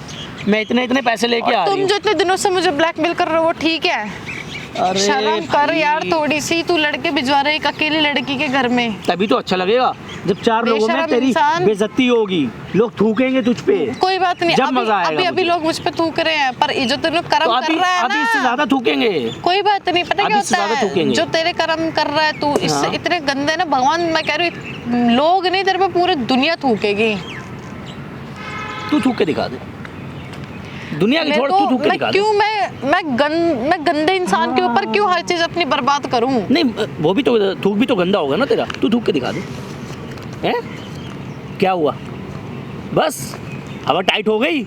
मैं इतने इतने पैसे लेके आ रही तुम हूँ। जो इतने दिनों से मुझे ब्लैकमेल कर रहे हो वो ठीक है? अरे शर्म कर भाई। यार थोड़ी सी। तू लड़के भिजवा रहे एक अकेली लड़की के घर में। तभी तो अच्छा लगेगा जब 4 लोगों में बेशरम तेरी इंसान। बेइज्जती होगी, लोग थूकेंगे तुझ पे। कोई बात नहीं, जब मजा आएगा अभी मुझे। लोग मुझ पे थूक रहे हैं, पर ये जो तेरे कर्म तो कर अभी रहा है अभी इससे ना, ज्यादा थूकेंगे। कोई बात नहीं। पता क्या अभी इससे होता ज्यादा है, थूकेंगे। जो तेरे कर्म कर रहा है तू, इससे हाँ। इतने गंदे ना, भगवान मैं कह रही हूँ, लोग नहीं तेरे पे, पूरी दुनिया थूकेगी। तू थूक के दिखा दे, दुनिया की मेरे छोड़, को- तू थूक के मैं दिखा दे। क्यों मैं गंदे इंसान के ऊपर क्यों हर चीज अपनी बर्बाद करूं? नहीं वो भी तो थूक भी तो गंदा होगा ना तेरा, तू थूक के दिखा दे। हैं क्या हुआ? बस हवा टाइट हो गई,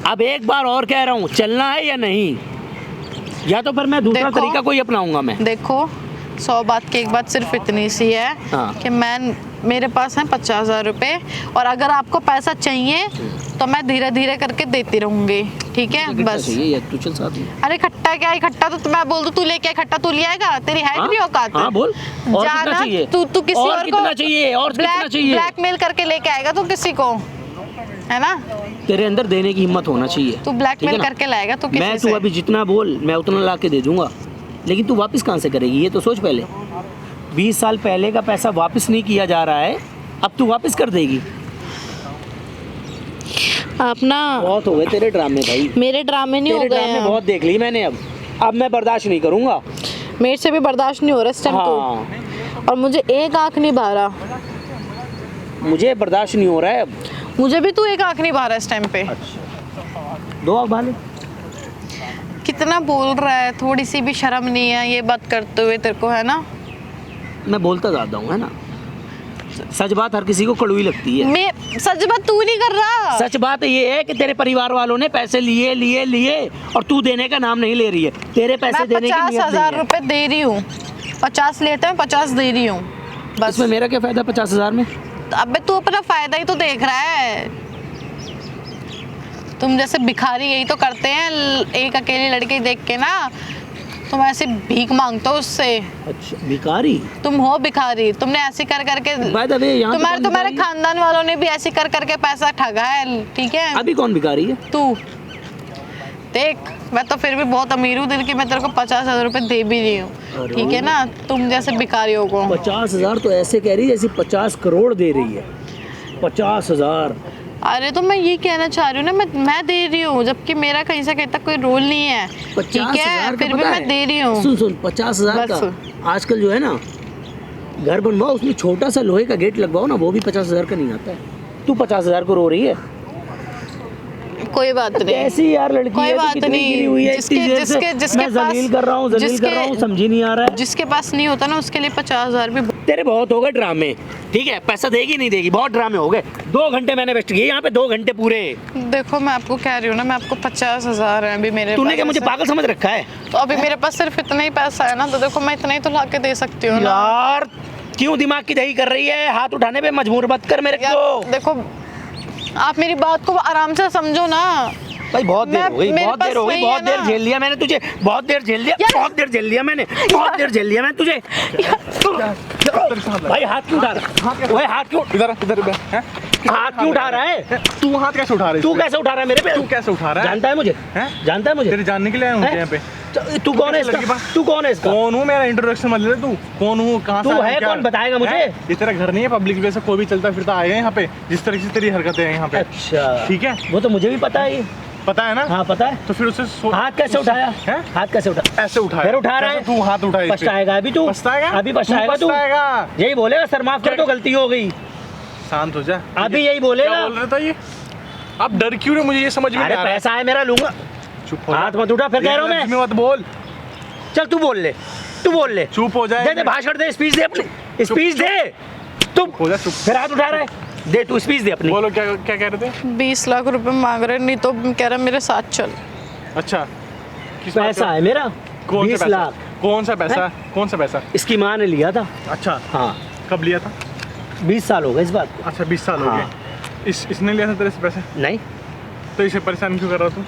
अब एक बार और कह रहा हूँ, चलना है या नहीं, या तो फिर मैं दूसरा देखो, तरीका कोई अपनाऊंगा मैं। देखो 100 बात की एक बात सिर्फ इतनी सी है हाँ। कि मेरे पास है 50,000 रुपये, और अगर आपको पैसा चाहिए तो मैं धीरे धीरे करके देती रहूंगी, ठीक है? बस। चाहिए तू चल साथ में। अरे इकट्ठा क्या, इकट्ठा तो मैं बोल दूं तू लेके इकट्ठा तू ले आएगा, तेरी है हाँ? नहीं औकात। हाँ बोल, और कितना जाना चाहिए? तू किसी और और कितना को चाहिए? और कितना चाहिए? ब्लैकमेल करके लेके आएगा तू किसी को, है ना? तेरे अंदर देने की हिम्मत होना चाहिए। तू ब्लैकमेल करके लाएगा तो किसी मैं से। तू अभी जितना बोल मैं उतना ला के दे दूंगा, लेकिन तू वापस कहाँ से करेगी ये तो सोच पहले। 20 साल पहले का पैसा वापस नहीं किया जा रहा है, अब तू वापस कर देगी। आप ना बहुत हो गए तेरे ड्रामे भाई, मेरे ड्रामे नहीं हो तेरे गए ड्रामे हैं। बहुत देख ली मैंने। अब मैं बर्दाश्त नहीं करूंगा। मेरे से भी बर्दाश्त नहीं हो रहा इस टाइम हाँ, तो, और मुझे एक आंख नहीं भा रहा। मुझे बर्दाश्त नहीं हो रहा है अब। मुझे भी तू एक आंख नहीं भा रहा इस टाइम पे। दो आँख भाले। कितना बोल रहा है, थोड़ी सी भी शर्म नहीं है ये बात करते हुए तेरे को, है ना? मैं बोलता ज्यादा हूँ, है ना? सच बात हर किसी को कड़वी लगती है। मैं सच बात तू नहीं कर रहा। सच बात ये है कि तेरे परिवार वालों ने पैसे लिए लिए लिए और तू देने का नाम नहीं ले रही है। तेरे पैसे मैं देने की नियत नहीं 50,000 है। रुपए दे रही हूँ, 50 लेते हैं 50 दे रही हूँ बस। इसमें मेरा क्या फायदा 50,000 में? अबे तू अपना फायदा ही तो देख रहा है। तुम जैसे भिखारी यही तो करते हैं, एक अकेली लड़की देख के ना तुम ऐसे भीख मांगते हो उससे। अच्छा, भिखारी तुम हो भिखारी, तुमने ऐसे कर करके By the way, यहाँ पे कौन तुम्हारे भिखारी है? खानदान वालों ने भी ऐसे कर करके पैसा ठगा है, ठीक है? अभी कौन भिखारी है? तू देख, मैं तो फिर भी बहुत अमीर हूँ दिल की, मैं तेरे को 50,000 रुपए दे भी रही हूँ, अरे। ठीक है ना? तुम जैसे भिखारियों को 50,000 तो ऐसे कह रही है जैसे 50 करोड़ दे रही है। 50,000। अरे तो मैं ये कहना चाह रही हूँ ना, मैं दे रही हूँ, जबकि मेरा कहीं से कहीं तक कोई रोल नहीं है, ठीक है? 50,000 फिर भी मैं दे रही हूँ। सुन 50,000 बस। का आजकल जो है ना घर बनवाओ, उसमें छोटा सा लोहे का गेट लगवाओ ना, वो भी 50,000 का नहीं आता है। तू 50,000 को रो रही है। कोई बात नहीं, ऐसी यार लड़की कोई है जो बात कितनी नहीं। गिरी हुई है जिसके- इतनी देर से। जिसके- जिसके मैं जलील पास- कर रहा हूँ, जलील कर जिसके- रहा हूँ, समझ ही नहीं आ रहा है। जिसके पास नहीं होता ना उसके लिए 50,000 भी तेरे बहुत हो गए ड्रामे, ठीक है? पैसा देगी नहीं देगी, बहुत ड्रामे हो गए। 2 घंटे मैंने वेस्ट किए यहाँ पे, 2 घंटे पूरे। देखो मैं आपको कह रही हूँ ना, मैं आपको 50,000 है अभी मेरे तूने पास क्या मुझे ऐसे। पागल समझ रखा है? तो अभी मेरे पास सिर्फ इतना ही पैसा है ना, तो देखो मैं इतना ही तो ला के दे सकती हूँ ना यार क्यों दिमाग की दही कर रही है? हाथ उठाने पे मजबूर मत कर मेरे यार। को। देखो आप मेरी बात को आराम से समझो ना भाई बहुत देर हो गई, मेरे बहुत पास देर हो गई, वही बहुत है देर ना। झेल लिया मैंने तुझे, बहुत देर झेल लिया, यार। बहुत देर झेल लिया मैंने, बहुत देर झेल लिया मैंने तुझे। भाई हाथ क्यों उठा रहा है? भाई हाथ क्यों इधर हैं? हाथ क्यों उठा रहा है? तू हाथ कैसे उठा रही है? तू कैसे उठा रहा है मेरे पे? तू कैसे उठा रहा है? जानता है मुझे? हैं? जानता है मुझे? तेरे जानने के लिए आया हूँ हैं? यहाँ पे। तू कौन है लड़की इसका? बात- तू कौन है इसका? कौन हूँ? मेरा इंट्रोडक्शन मत ले। तू कौन हूँ, कहाँ से तू आया है क्या? कौन? बताएगा मुझे? हैं? ये तेरा घर नहीं है, पब्लिक प्लेस है, कोई भी चलता फिरता आएगा यहाँ पे, जिस तरह से तेरी हरकतें हैं यहाँ पे, अच्छा ठीक है? वो तो मुझे भी पता है ये। पता है ना? हाँ पता है। तो फिर उसे हाथ कैसे उठाया? हैं? हाथ कैसे उठाया? ऐसे उठाया। फिर उठा रहा है? कैसे तू हाथ उठाए? पछताएगा अभी तू? पछताएगा? अभी पछताएगा तू? पछताएगा। यही बोलेगा सर माफ कर दो, गलती हो गई। शांत हो जा। अभी यही क्या बोलेगा। बोल रहा था ये? आप डर क्यों रहे? मुझे ये समझ में अरे नहीं आ रहा है। पैसा है मेरा, लूंगा। चुप हो जा। हाथ मत उठा, फिर कह रहा हूँ मैं। लक्ष्मी मत बोल। चल तू बोल ले, तू बोल ले। चुप हो जाए। दे दे भाषण दे, स्पीच दे अपनी, स्पीच दे। तू हो जा चुप। फिर हाथ उठा रहा है, दे तू स्पीच दे अपनी। बोलो क्या क्या कह रहे थे? 20 लाख रुपए मांग रहे, नहीं तो कह रहा मेरे साथ चल। अच्छा किस बात पैसा का? है मेरा कौन सा 20 पैसा? लाख। कौन सा पैसा? कौन सा पैसा? इसकी माँ ने लिया था। अच्छा हाँ कब लिया था? 20 साल हो गए इस बात को। अच्छा 20 साल हो हाँ। गए। इसने लिया था तेरे से पैसे? नहीं, तो इसे परेशान क्यों कर रहा तू?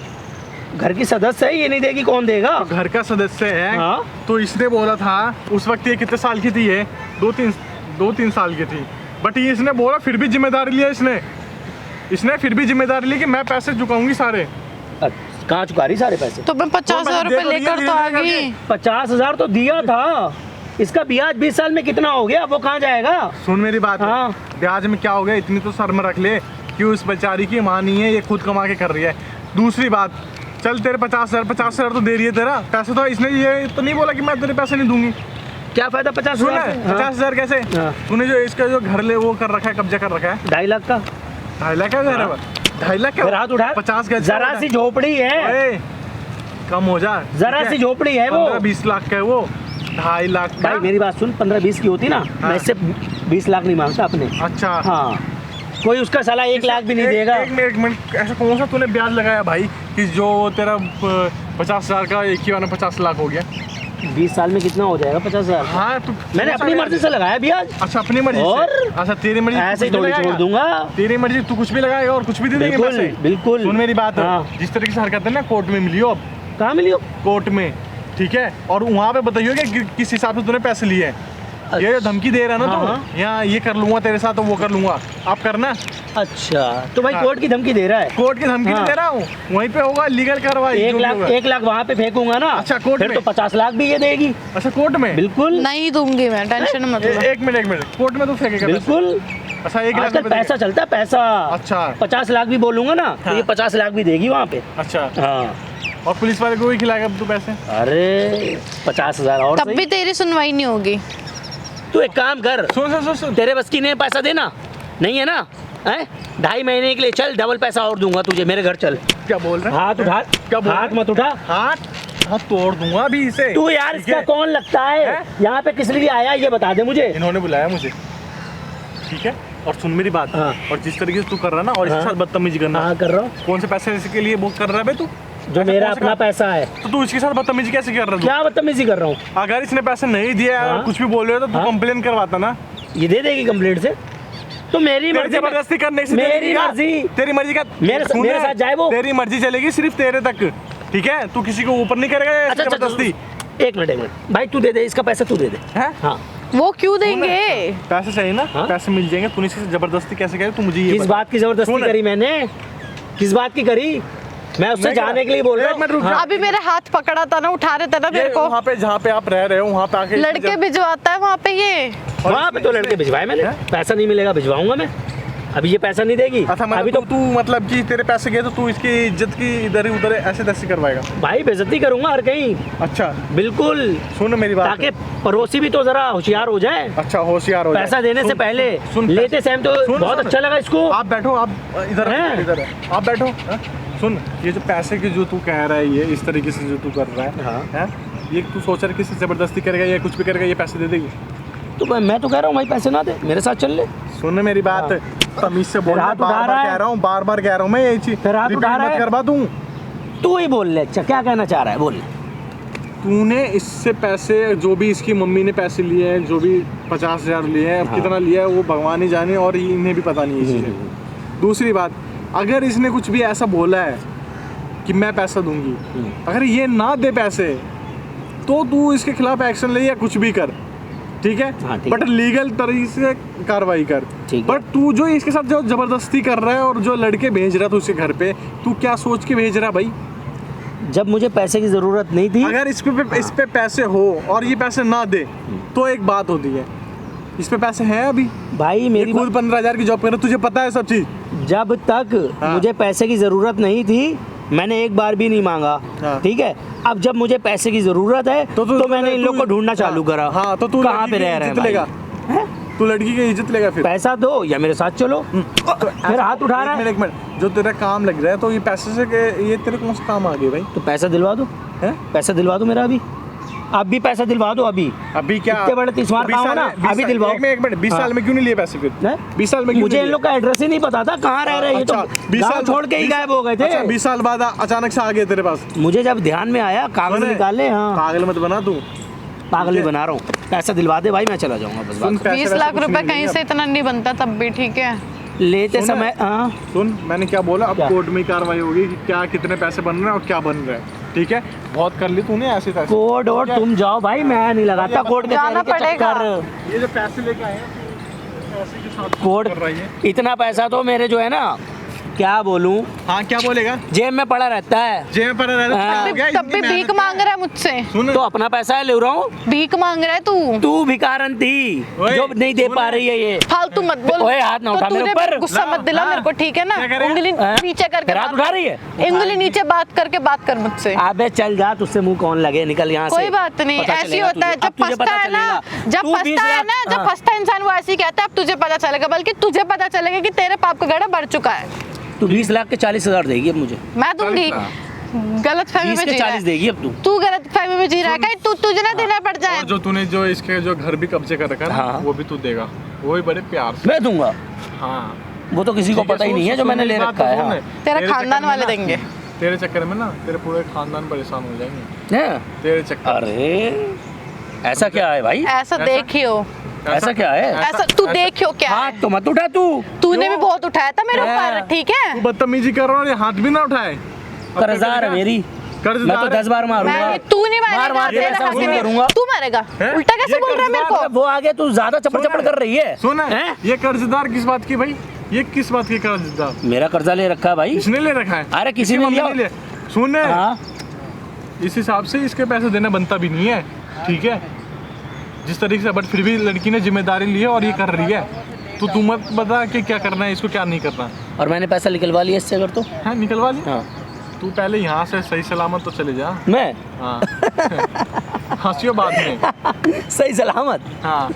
घर की सदस्य है, ये नहीं देगी कौन देगा? तो घर का सदस्य है। हाँ। तो इसने बोला था उस वक्त, ये कितने साल की थी? ये 2-3 साल की थी, बट ये इसने बोला, फिर भी जिम्मेदारी लिया इसने फिर भी जिम्मेदारी ली कि मैं पैसे चुकाऊंगी सारे। कहाँ चुका रही सारे पैसे? तो मैं 50,000 रुपए लेकर तो आ गई। 50,000 तो दिया था, इसका ब्याज 20 साल में कितना हो गया? वो कहाँ जाएगा? सुन मेरी बात। हाँ। ब्याज में क्या हो गया, इतनी तो सर में रख ले कि उस बेचारी की माँ नहीं है, ये खुद कमा के कर रही है। दूसरी बात, चल तेरे 50,000 तो दे रही है, तेरा पैसे तो इसने ये तो नहीं बोला कि मैं तेरे पैसे नहीं दूंगी। क्या फायदा 50,000? सुन 50,000 कैसे? हाँ। तूने जो इसका जो घर ले वो कर रखा है, कब्जा कर रखा है, 2.5 लाख का। 2.5 लाख का घर है। 2.5 लाख फिर हाथ उठा। 50 का जरा सी झोपड़ी है, ओए, कम हो जा। जरा सी झोपड़ी है वो। 15-20 लाख का है वो, 2.5 लाख का। भाई मेरी बात सुन, 15-20 की होती ना, मैं इससे 20 लाख नहीं मांगता अपने। अच्छा हाँ कोई उसका साला 1 लाख भी नहीं देगा। एक मिनट, ऐसा कौन सा तूने ब्याज लगाया भाई कि जो तेरा 50,000 का एक ही बार में 50 लाख हो गया? 20 साल में कितना हो जाएगा 50,000? हाँ तो मैंने अपनी मर्जी से लगाया ब्याज। अच्छा अपनी मर्जी और? से? अच्छा तेरी मर्जी, ऐसे ही थोड़ी छोड़ दूंगा। तेरी मर्जी, तू कुछ भी लगाएगा और कुछ भी दे देंगे बिल्कुल, पैसे। बिल्कुल। सुन मेरी बात, हाँ। जिस तरीके से हरकत है ना कोर्ट में मिली हो अब, कहाँ मिली हो? कोर्ट में, ठीक है, और वहाँ पे बताइए कि किस हिसाब से तूने पैसे लिए हैं। ये जो धमकी दे रहा है ना हाँ, तो यहाँ ये कर लूंगा तेरे साथ, तो वो कर लूंगा, आप करना। अच्छा तो भाई हाँ। कोर्ट की धमकी दे रहा है? कोर्ट की धमकी हाँ। नहीं दे रहा हूँ, वहीं पे होगा लीगल कार्रवाई। 1 लाख वहाँ पे फेंकूंगा ना। अच्छा, कोर्ट फिर में? तो 50 लाख भी ये देगी। अच्छा कोर्ट में? बिल्कुल नहीं दूंगी मैं, टेंशन मत लो। एक मिनट, कोर्ट में तो फेंकेगा? बिल्कुल। अच्छा 1 लाख आजकल रुपए पैसा चलता है, पैसा। अच्छा। 50 लाख भी बोलूंगा ना तो हाँ। ये 50 लाख भी देगी वहाँ पे। अच्छा, हाँ। और पुलिस वाले को भी खिलाएगा अब तू पैसे? अरे 50,000 और तब सही। भी तेरी सुनवाई नहीं होगी। तू एक काम कर, सुन तेरे बस की नहीं है पैसा देना, नहीं है ना? हैं 2.5 महीने के लिए चल, डबल पैसा और दूंगा तुझे, मेरे घर चल। क्या बोल रहा है? हाथ उठा, क्या बोल रहा हाथ है? मत उठा। हाथ तोड़ दूंगा अभी इसे। तू यार ठीक इसका है? कौन लगता है? हैं? यहाँ पे किस लिए आया ये बता दे मुझे। इन्होंने बुलाया मुझे, ठीक है, और सुन मेरी बात, हाँ। और जिस तरीके से तू कर रहा है ना, और इसके हाँ। साथ बदतमीजी करना। हाँ कर रहा हूँ, कौन से पैसे के लिए वो कर रहा है बे तू? जो ऐसा मेरा कौन सा अपना काम? पैसा है। तो तू इसके साथ बदतमीजी कैसे कर रहा है? क्या बदतमीजी कर रहा हूँ? अगर इसने पैसे नहीं दिए हाँ। और कुछ भी बोल रहे हो तो तू हाँ। कंप्लेन करवाता ना। ये दे देगी कंप्लेंट से? तो मेरी तेरी मर्जी, जबरदस्ती करने से मेरी देगी क्या? मर्जी। तेरी मर्जी का मेरे साथ जाए वो? तेरी मर्जी चलेगी सिर्फ तेरे तक, ठीक है? तू किसी को ऊपर नहीं करेगा ऐसे अच्छा जबरदस्ती। एक मिनट भाई, तू दे दे इसका पैसा, तू दे दे। हैं? हाँ वो क्यों देंगे? पैसे चाहिए ना? हाँ? पैसे मिल जाएंगे। तूने इससे जबरदस्ती कैसे करी? तू मुझे ये किस बता। बात की जबरदस्ती सुन। करी मैंने? किस बात की करी? मैं उससे मैं जाने के लिए बोल रहा एक मिनट रुक हूँ। जा। हाँ। अभी मेरे हाथ पकड़ा था ना, उठा रहे थे ना मेरे को। वहाँ पे जहाँ पे आप रह रहे हो वहाँ पे आके लड़के भिजवाता है वहाँ पे ये। वहाँ पे तो लड़के भिजवाए मैंने। हैं? पैसा नहीं मिलेगा भिजवाऊंगा मैं। अभी ये पैसा नहीं देगी। अच्छा अभी मतलब तो तू मतलब कि तेरे पैसे गए तो तू इसकी इज्जत की इधर ही उधर ऐसे तैसे करवाएगा? भाई बेइज्जती करूंगा हर कहीं। अच्छा बिल्कुल, सुन मेरी बात। ताकि पड़ोसी भी तो जरा होशियार हो जाए। अच्छा होशियार हो जाए। पैसा देने से सुन, पहले सुन, लेते टाइम तो सुन, बहुत सुन। अच्छा लगा इसको। आप बैठो, आप इधर हैं? इधर है, आप बैठो। हाँ? सुन, ये जो पैसे की जो तू कह रहा है, ये इस तरीके से जो तू कर रहा है, हाँ। हैं? ये तू सोच रहा है किसी जबरदस्ती करेगा या कुछ भी करेगा ये पैसे दे देगी? तो मैं तो कह रहा हूँ भाई पैसे ना दे, मेरे साथ चल ले। सुन मेरी बात, तमीज से बोल, फिर हाथ बार उठा बार रहा है। कह रहा हूँ, बार बार कह रहा हूँ मैं यही चीज। फिर हाथ रिपीट उठा रहा मत है। करवा दूँ। तू ही बोल ले, अच्छा क्या कहना चाह रहा है बोल। तूने इससे पैसे, जो भी इसकी मम्मी ने पैसे लिए हैं, जो भी 50,000 लिए हैं, अब हाँ। कितना लिया है वो भगवान ही जाने, और इन्हें भी पता नहीं है चीज़ें। दूसरी बात, अगर इसने कुछ भी ऐसा बोला है कि मैं पैसा दूंगी, अगर ये ना दे पैसे तो तू इसके खिलाफ एक्शन ले या कुछ भी कर, ठीक है? हाँ, ठीक बट है। लीगल तरीके से कार्रवाई कर। ठीक है। बट तू जो इसके साथ जो जबरदस्ती कर रहा है और जो लड़के भेज रहा था उसके घर पे, तू क्या सोच के भेज रहा भाई? जब मुझे पैसे की जरूरत नहीं थी। अगर इस पे पैसे हो और ये पैसे ना दे तो एक बात होती है, इस पे पैसे हैं अभी? भाई ये मेरी खुद 15,000 की जॉब कर रहा है, तुझे पता है सब चीज। जब तक हाँ। मुझे पैसे की जरूरत नहीं थी मैंने एक बार भी नहीं मांगा, हाँ। ठीक है? अब जब मुझे पैसे की जरूरत है तो मैंने इन लोग को ढूंढना चालू करा। हाँ तो तू कहाँ लड़की पे की रह रहे इज्जत हैं लेगा? हैं? तू लड़की की इज्जत लेगा फिर? पैसा दो या मेरे साथ चलो। तो फिर हाथ उठा रहा है। एक मिनट, जो तेरा काम लग रहा है तो ये पैसे से ये तेरे कौन सा काम आ गया भाई? तो पैसा दिलवा दो, हैं? पैसा दिलवा दो मेरा। अभी पैसा दिलवा दो अभी। अभी क्या इतने बड़े तिस्मार काम है ना, अभी दिलवाओ। एक मिनट, 20 हाँ। साल में क्यों नहीं लिए पैसे फिर? हैं? 20 साल में क्यों मुझे नहीं इन लिए? लोग का एड्रेस ही नहीं पता था कहाँ रह रहे हैं। ये तो 20 गाँव साल छोड़ के ही गायब हो गए थे। अच्छा 20 साल बाद अचानक से आ गए तेरे पास? मुझे जब ध्यान में आया कागज सुने, निकाले। हाँ पागल मत बना तू। पागल ठीक नहीं है। बना रहा हूँ, पैसा दिलवा दे भाई, मैं चला जाऊंगा बस सुन, बात। पैसे 20 वैसे लाख कुछ रुपए नहीं कहीं लेंगे से अब। इतना नहीं बनता, तब भी ठीक है। लेते सुन समय हाँ सुन, मैंने क्या बोला, अब क्या? कोर्ट में ही कार्रवाई होगी कि क्या कितने पैसे बन रहे हैं और क्या बन रहा है, ठीक है? बहुत कर ली तूने ऐसे तैसे। कोर्ट और तुम जाओ भाई, मैं नहीं लगाता कोर्ट के जाना चक्कर। पड़ेगा। ये जो पैसे लेके आए हैं पैसे के साथ कोर्ट कर रही है। इतना पैसा तो मेरे जो है ना, क्या बोलूं, हाँ क्या बोलेगा? जेब में पड़ा रहता है। जेब में पड़ा रहता है, हाँ। क्या हो गया? तब भी इतनी भीख मेहनत मांग रहा है मुझसे। सुन तो अपना पैसा है ले रहा हूँ। भीख मांग रहा है तू। तू भिकारन थी ओए, जो नहीं दे सुन। पा रही है ये। फालतू मत बोल। ओए, हाथ ना तो उठा मेरे तूने ऊपर। गुस्सा मत दिला हाँ। मेरे को, ठीक है ना? क्या करे? उंगली हाँ? नीचे करके हाथ बात उठा कर। रही है? उंगली नीचे बात करके बात कर मुझसे। अबे चल जा, तुझसे मुंह कौन लगे, निकल यहाँ से। कोई बात नहीं, पता ऐसी चलेगा होता है। तुझे। जब अब तुझे फंसता पता है ना, चलेगा। जब तू 20 फंसता है लाख- ना, जब हाँ। फंसता है इंसान वो ऐसे ही कहता है। अब तुझे पता चलेगा, बल्कि तुझे पता चलेगा कि तेरे पाप का गड़ा बढ़ चुका है। तू 20 लाख के 40,000 देगी अब मुझे। मैं दूंगी। गलत फहमी 20 में के जी रहा 40 है देगी अब तू। तू, गलत फहमी में जी रहा है। कहीं तुझे ना देना पड़ जाए। और जो तूने जो इसके जो घर भी कब्जे कर रखा है ना, हाँ। वो भी तू देगा, वो भी बड़े प्यार से। मैं दूंगा। हाँ वो तो किसी को ठीक है, पता ही सुन- नहीं है जो सुन मैंने ले मेरी बात रखा है। तो सुन। हाँ। तेरा तेरे खानदान चक्कर में वाले ना- देंगे। तेरे चक्कर में ना तेरे पूरे खानदान परेशान हो जाएंगे हैं? तेरे चक्कर में। अरे ऐसा क्या है भाई? ऐसा देखियो, ऐसा क्या है? ऐसा तू देखियो क्या है। हाथ तो मत उठा तू। तूने भी बहुत उठाया था मेरे हाँ। ऊपर, ठीक तू है। बदतमीजी कर रहा है और हाथ भी ना उठाए। कर्जदार है मेरी, मैं तो 10 बार मारूंगा। मैं तू नहीं मार मारेगा, मार के तेरा पैसा हाथ वसूल नहीं- करूंगा। तू मारेगा। हैं? उल्टा कैसे ये बोल रहा है मेरे कर्जदार को? वो आगे तू ज्यादा चपड़ चपड़ कर रही है। सुन हैं? ये कर्जदार किस बात की भाई? ये किस बात की कर्जदार? मेरा कर्जा ले रखा है भाई। इसने ले रखा है? अरे किसी इसकी ने मम्मी लिया। ने लिया। सुन हाँ इस हिसाब से इसके पैसे देना बनता भी नहीं है, ठीक है, जिस तरीके से, बट फिर भी लड़की ने जिम्मेदारी ली है और ये कर रही है, तो तू मत बता कि क्या करना है इसको क्या नहीं करना। और मैंने पैसा निकलवा लिया इससे अगर तो। हाँ निकलवा ली। हाँ तू पहले यहाँ से सही सलामत तो चले जा। मैं हाँ हंसियो बाद में। सही सलामत। हाँ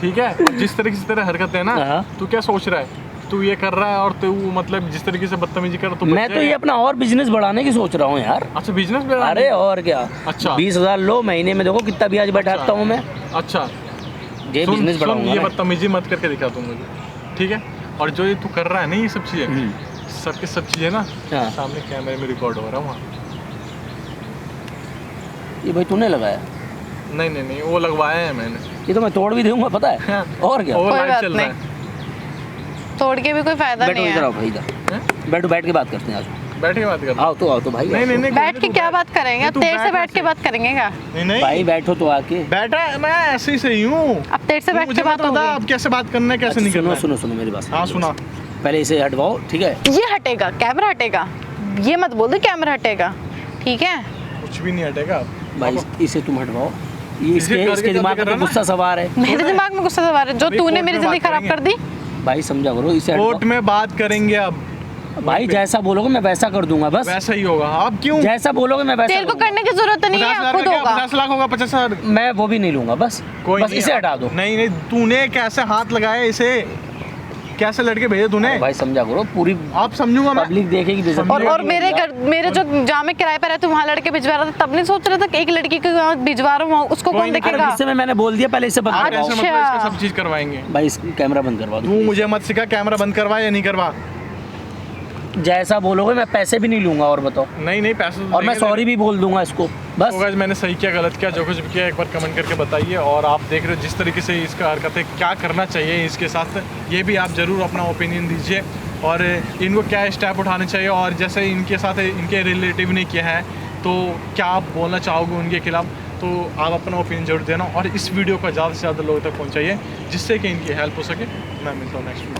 ठीक है, जिस तरीके से तेरा हरकत है ना, हाँ। तू क्या सोच रहा है? तू ये कर रहा है और तू मतलब जिस तरीके से बदतमीजी कर रहा है, तू मैं तो ये अपना और बिजनेस बढ़ाने की सोच रहा हूँ यार। अच्छा बिजनेस में। अरे और क्या। अच्छा। 20,000 लो महीने में, देखो कितना ब्याज बैठाता हूँ मैं। अच्छा ये सुन बिजनेस सुन, बढ़ाऊंगा ये मैं। बदतमीजी मत करके दिखा तू मुझे, ठीक है? और जो ये तू कर रहा है ना ये सब चीज़ें, सबके सब चीज़ें ना हाँ। सामने कैमरे में रिकॉर्ड हो रहा है वहाँ। ये भाई तूने लगाया? नहीं नहीं नहीं, वो लगवाया है मैंने। ये तो मैं तोड़ भी दूंगा पता है। हाँ। और क्या। वो कोई लाइव बात चल रहा नहीं। है। तोड़ के भी कोई फायदा बैठो नहीं इधर है। आओ भाई, इधर हैं? बैठो, बैठ के बात करते हैं आज। बैठ के बात कर। आओ तो भाई नहीं आओ नहीं तो। नहीं, बैठ के तू क्या बैठ। बात करेंगे? अब तू तेरे से बैठ ऐसे। के बात करेंगे क्या? नहीं नहीं भाई बैठो तो आके। बैठा मैं ऐसे ही सही हूँ। अब तेरे से बैठ मुझे के बात मत बता होगी। अब कैसे बात करना है कैसे नहीं सुनो करना है। सुनो सुनो मेरी बात। हाँ सुना। पहले इसे हटवाओ, ठीक है। ये हटेगा, कैमरा हटेगा। ये मत बोल दो कैमरा हटेगा, ठीक है? कुछ भी नहीं हटेगा अब। भाई इसे तुम हटवाओ। ये इसे करके इसके क्या दिमाग में कर रहा तो है गुस्सा सवार है। मेरे दिमाग में गुस्सा सवार है जो अभी तूने कोर्ट मेरी में जिंदगी बात खराब कर दी। भाई समझा करो, इसे कोर्ट हटवाओ। में बात करेंगे अब। भाई जैसा बोलोगे मैं वैसा कर दूंगा बस। वैसा ही होगा। अब क्यों? जैसा बोलोगे मैं वैसा तेरे को करूंगा। करने की जरूरत नहीं 50,000 है, का खुद क्या? होगा। 50 लाख होगा 50,000। मैं वो भी नहीं लूंगा बस। कोई बस नहीं, इसे हटा दो। नहीं नहीं, तूने कैसे हाथ लगाया इसे? कैसे लड़के भेजे तूने? भाई समझा करो, पूरी आप समझूंगा मैं। पब्लिक देखेगी। जैसे और मेरे घर, मेरे जो जहाँ मैं किराए पर रहती हूँ वहाँ लड़के भिजवा रहा था, तब नहीं सोच रहा था कि एक लड़की को वहाँ भिजवा रहा हूँ, उसको कोई कौन नहीं, अरे देखेगा? गुस्से में मैंने बोल दिया, पहले इसे बंद आप करवाओ। ऐसे अच्छा। मतलब इसका सब चीज करवाएंगे। भाई इस कैमरा बंद करवा दो तू मुझे मत सिखा कैमरा बंद करवा या नहीं करवा। जैसा बोलोगे मैं पैसे भी नहीं लूंगा। और बताओ। नहीं नहीं पैसे तो और मैं देंगे। सॉरी भी बोल दूंगा इसको बस। तो guys, मैंने सही किया गलत किया जो कुछ भी किया एक बार कमेंट करके बताइए। और आप देख रहे हो जिस तरीके से इसका हरकत है, क्या करना चाहिए इसके साथ, ये भी आप ज़रूर अपना ओपिनियन दीजिए। और इनको क्या स्टेप उठाने चाहिए, और जैसे इनके साथ इनके रिलेटिव ने किया है तो क्या आप बोलना चाहोगे उनके खिलाफ, तो आप अपना ओपिनियन जरूर देना। और इस वीडियो को ज़्यादा से ज़्यादा लोगों तक पहुँचाइए जिससे कि इनकी हेल्प हो सके। मैं मिलता हूँ नेक्स्ट वीडियो।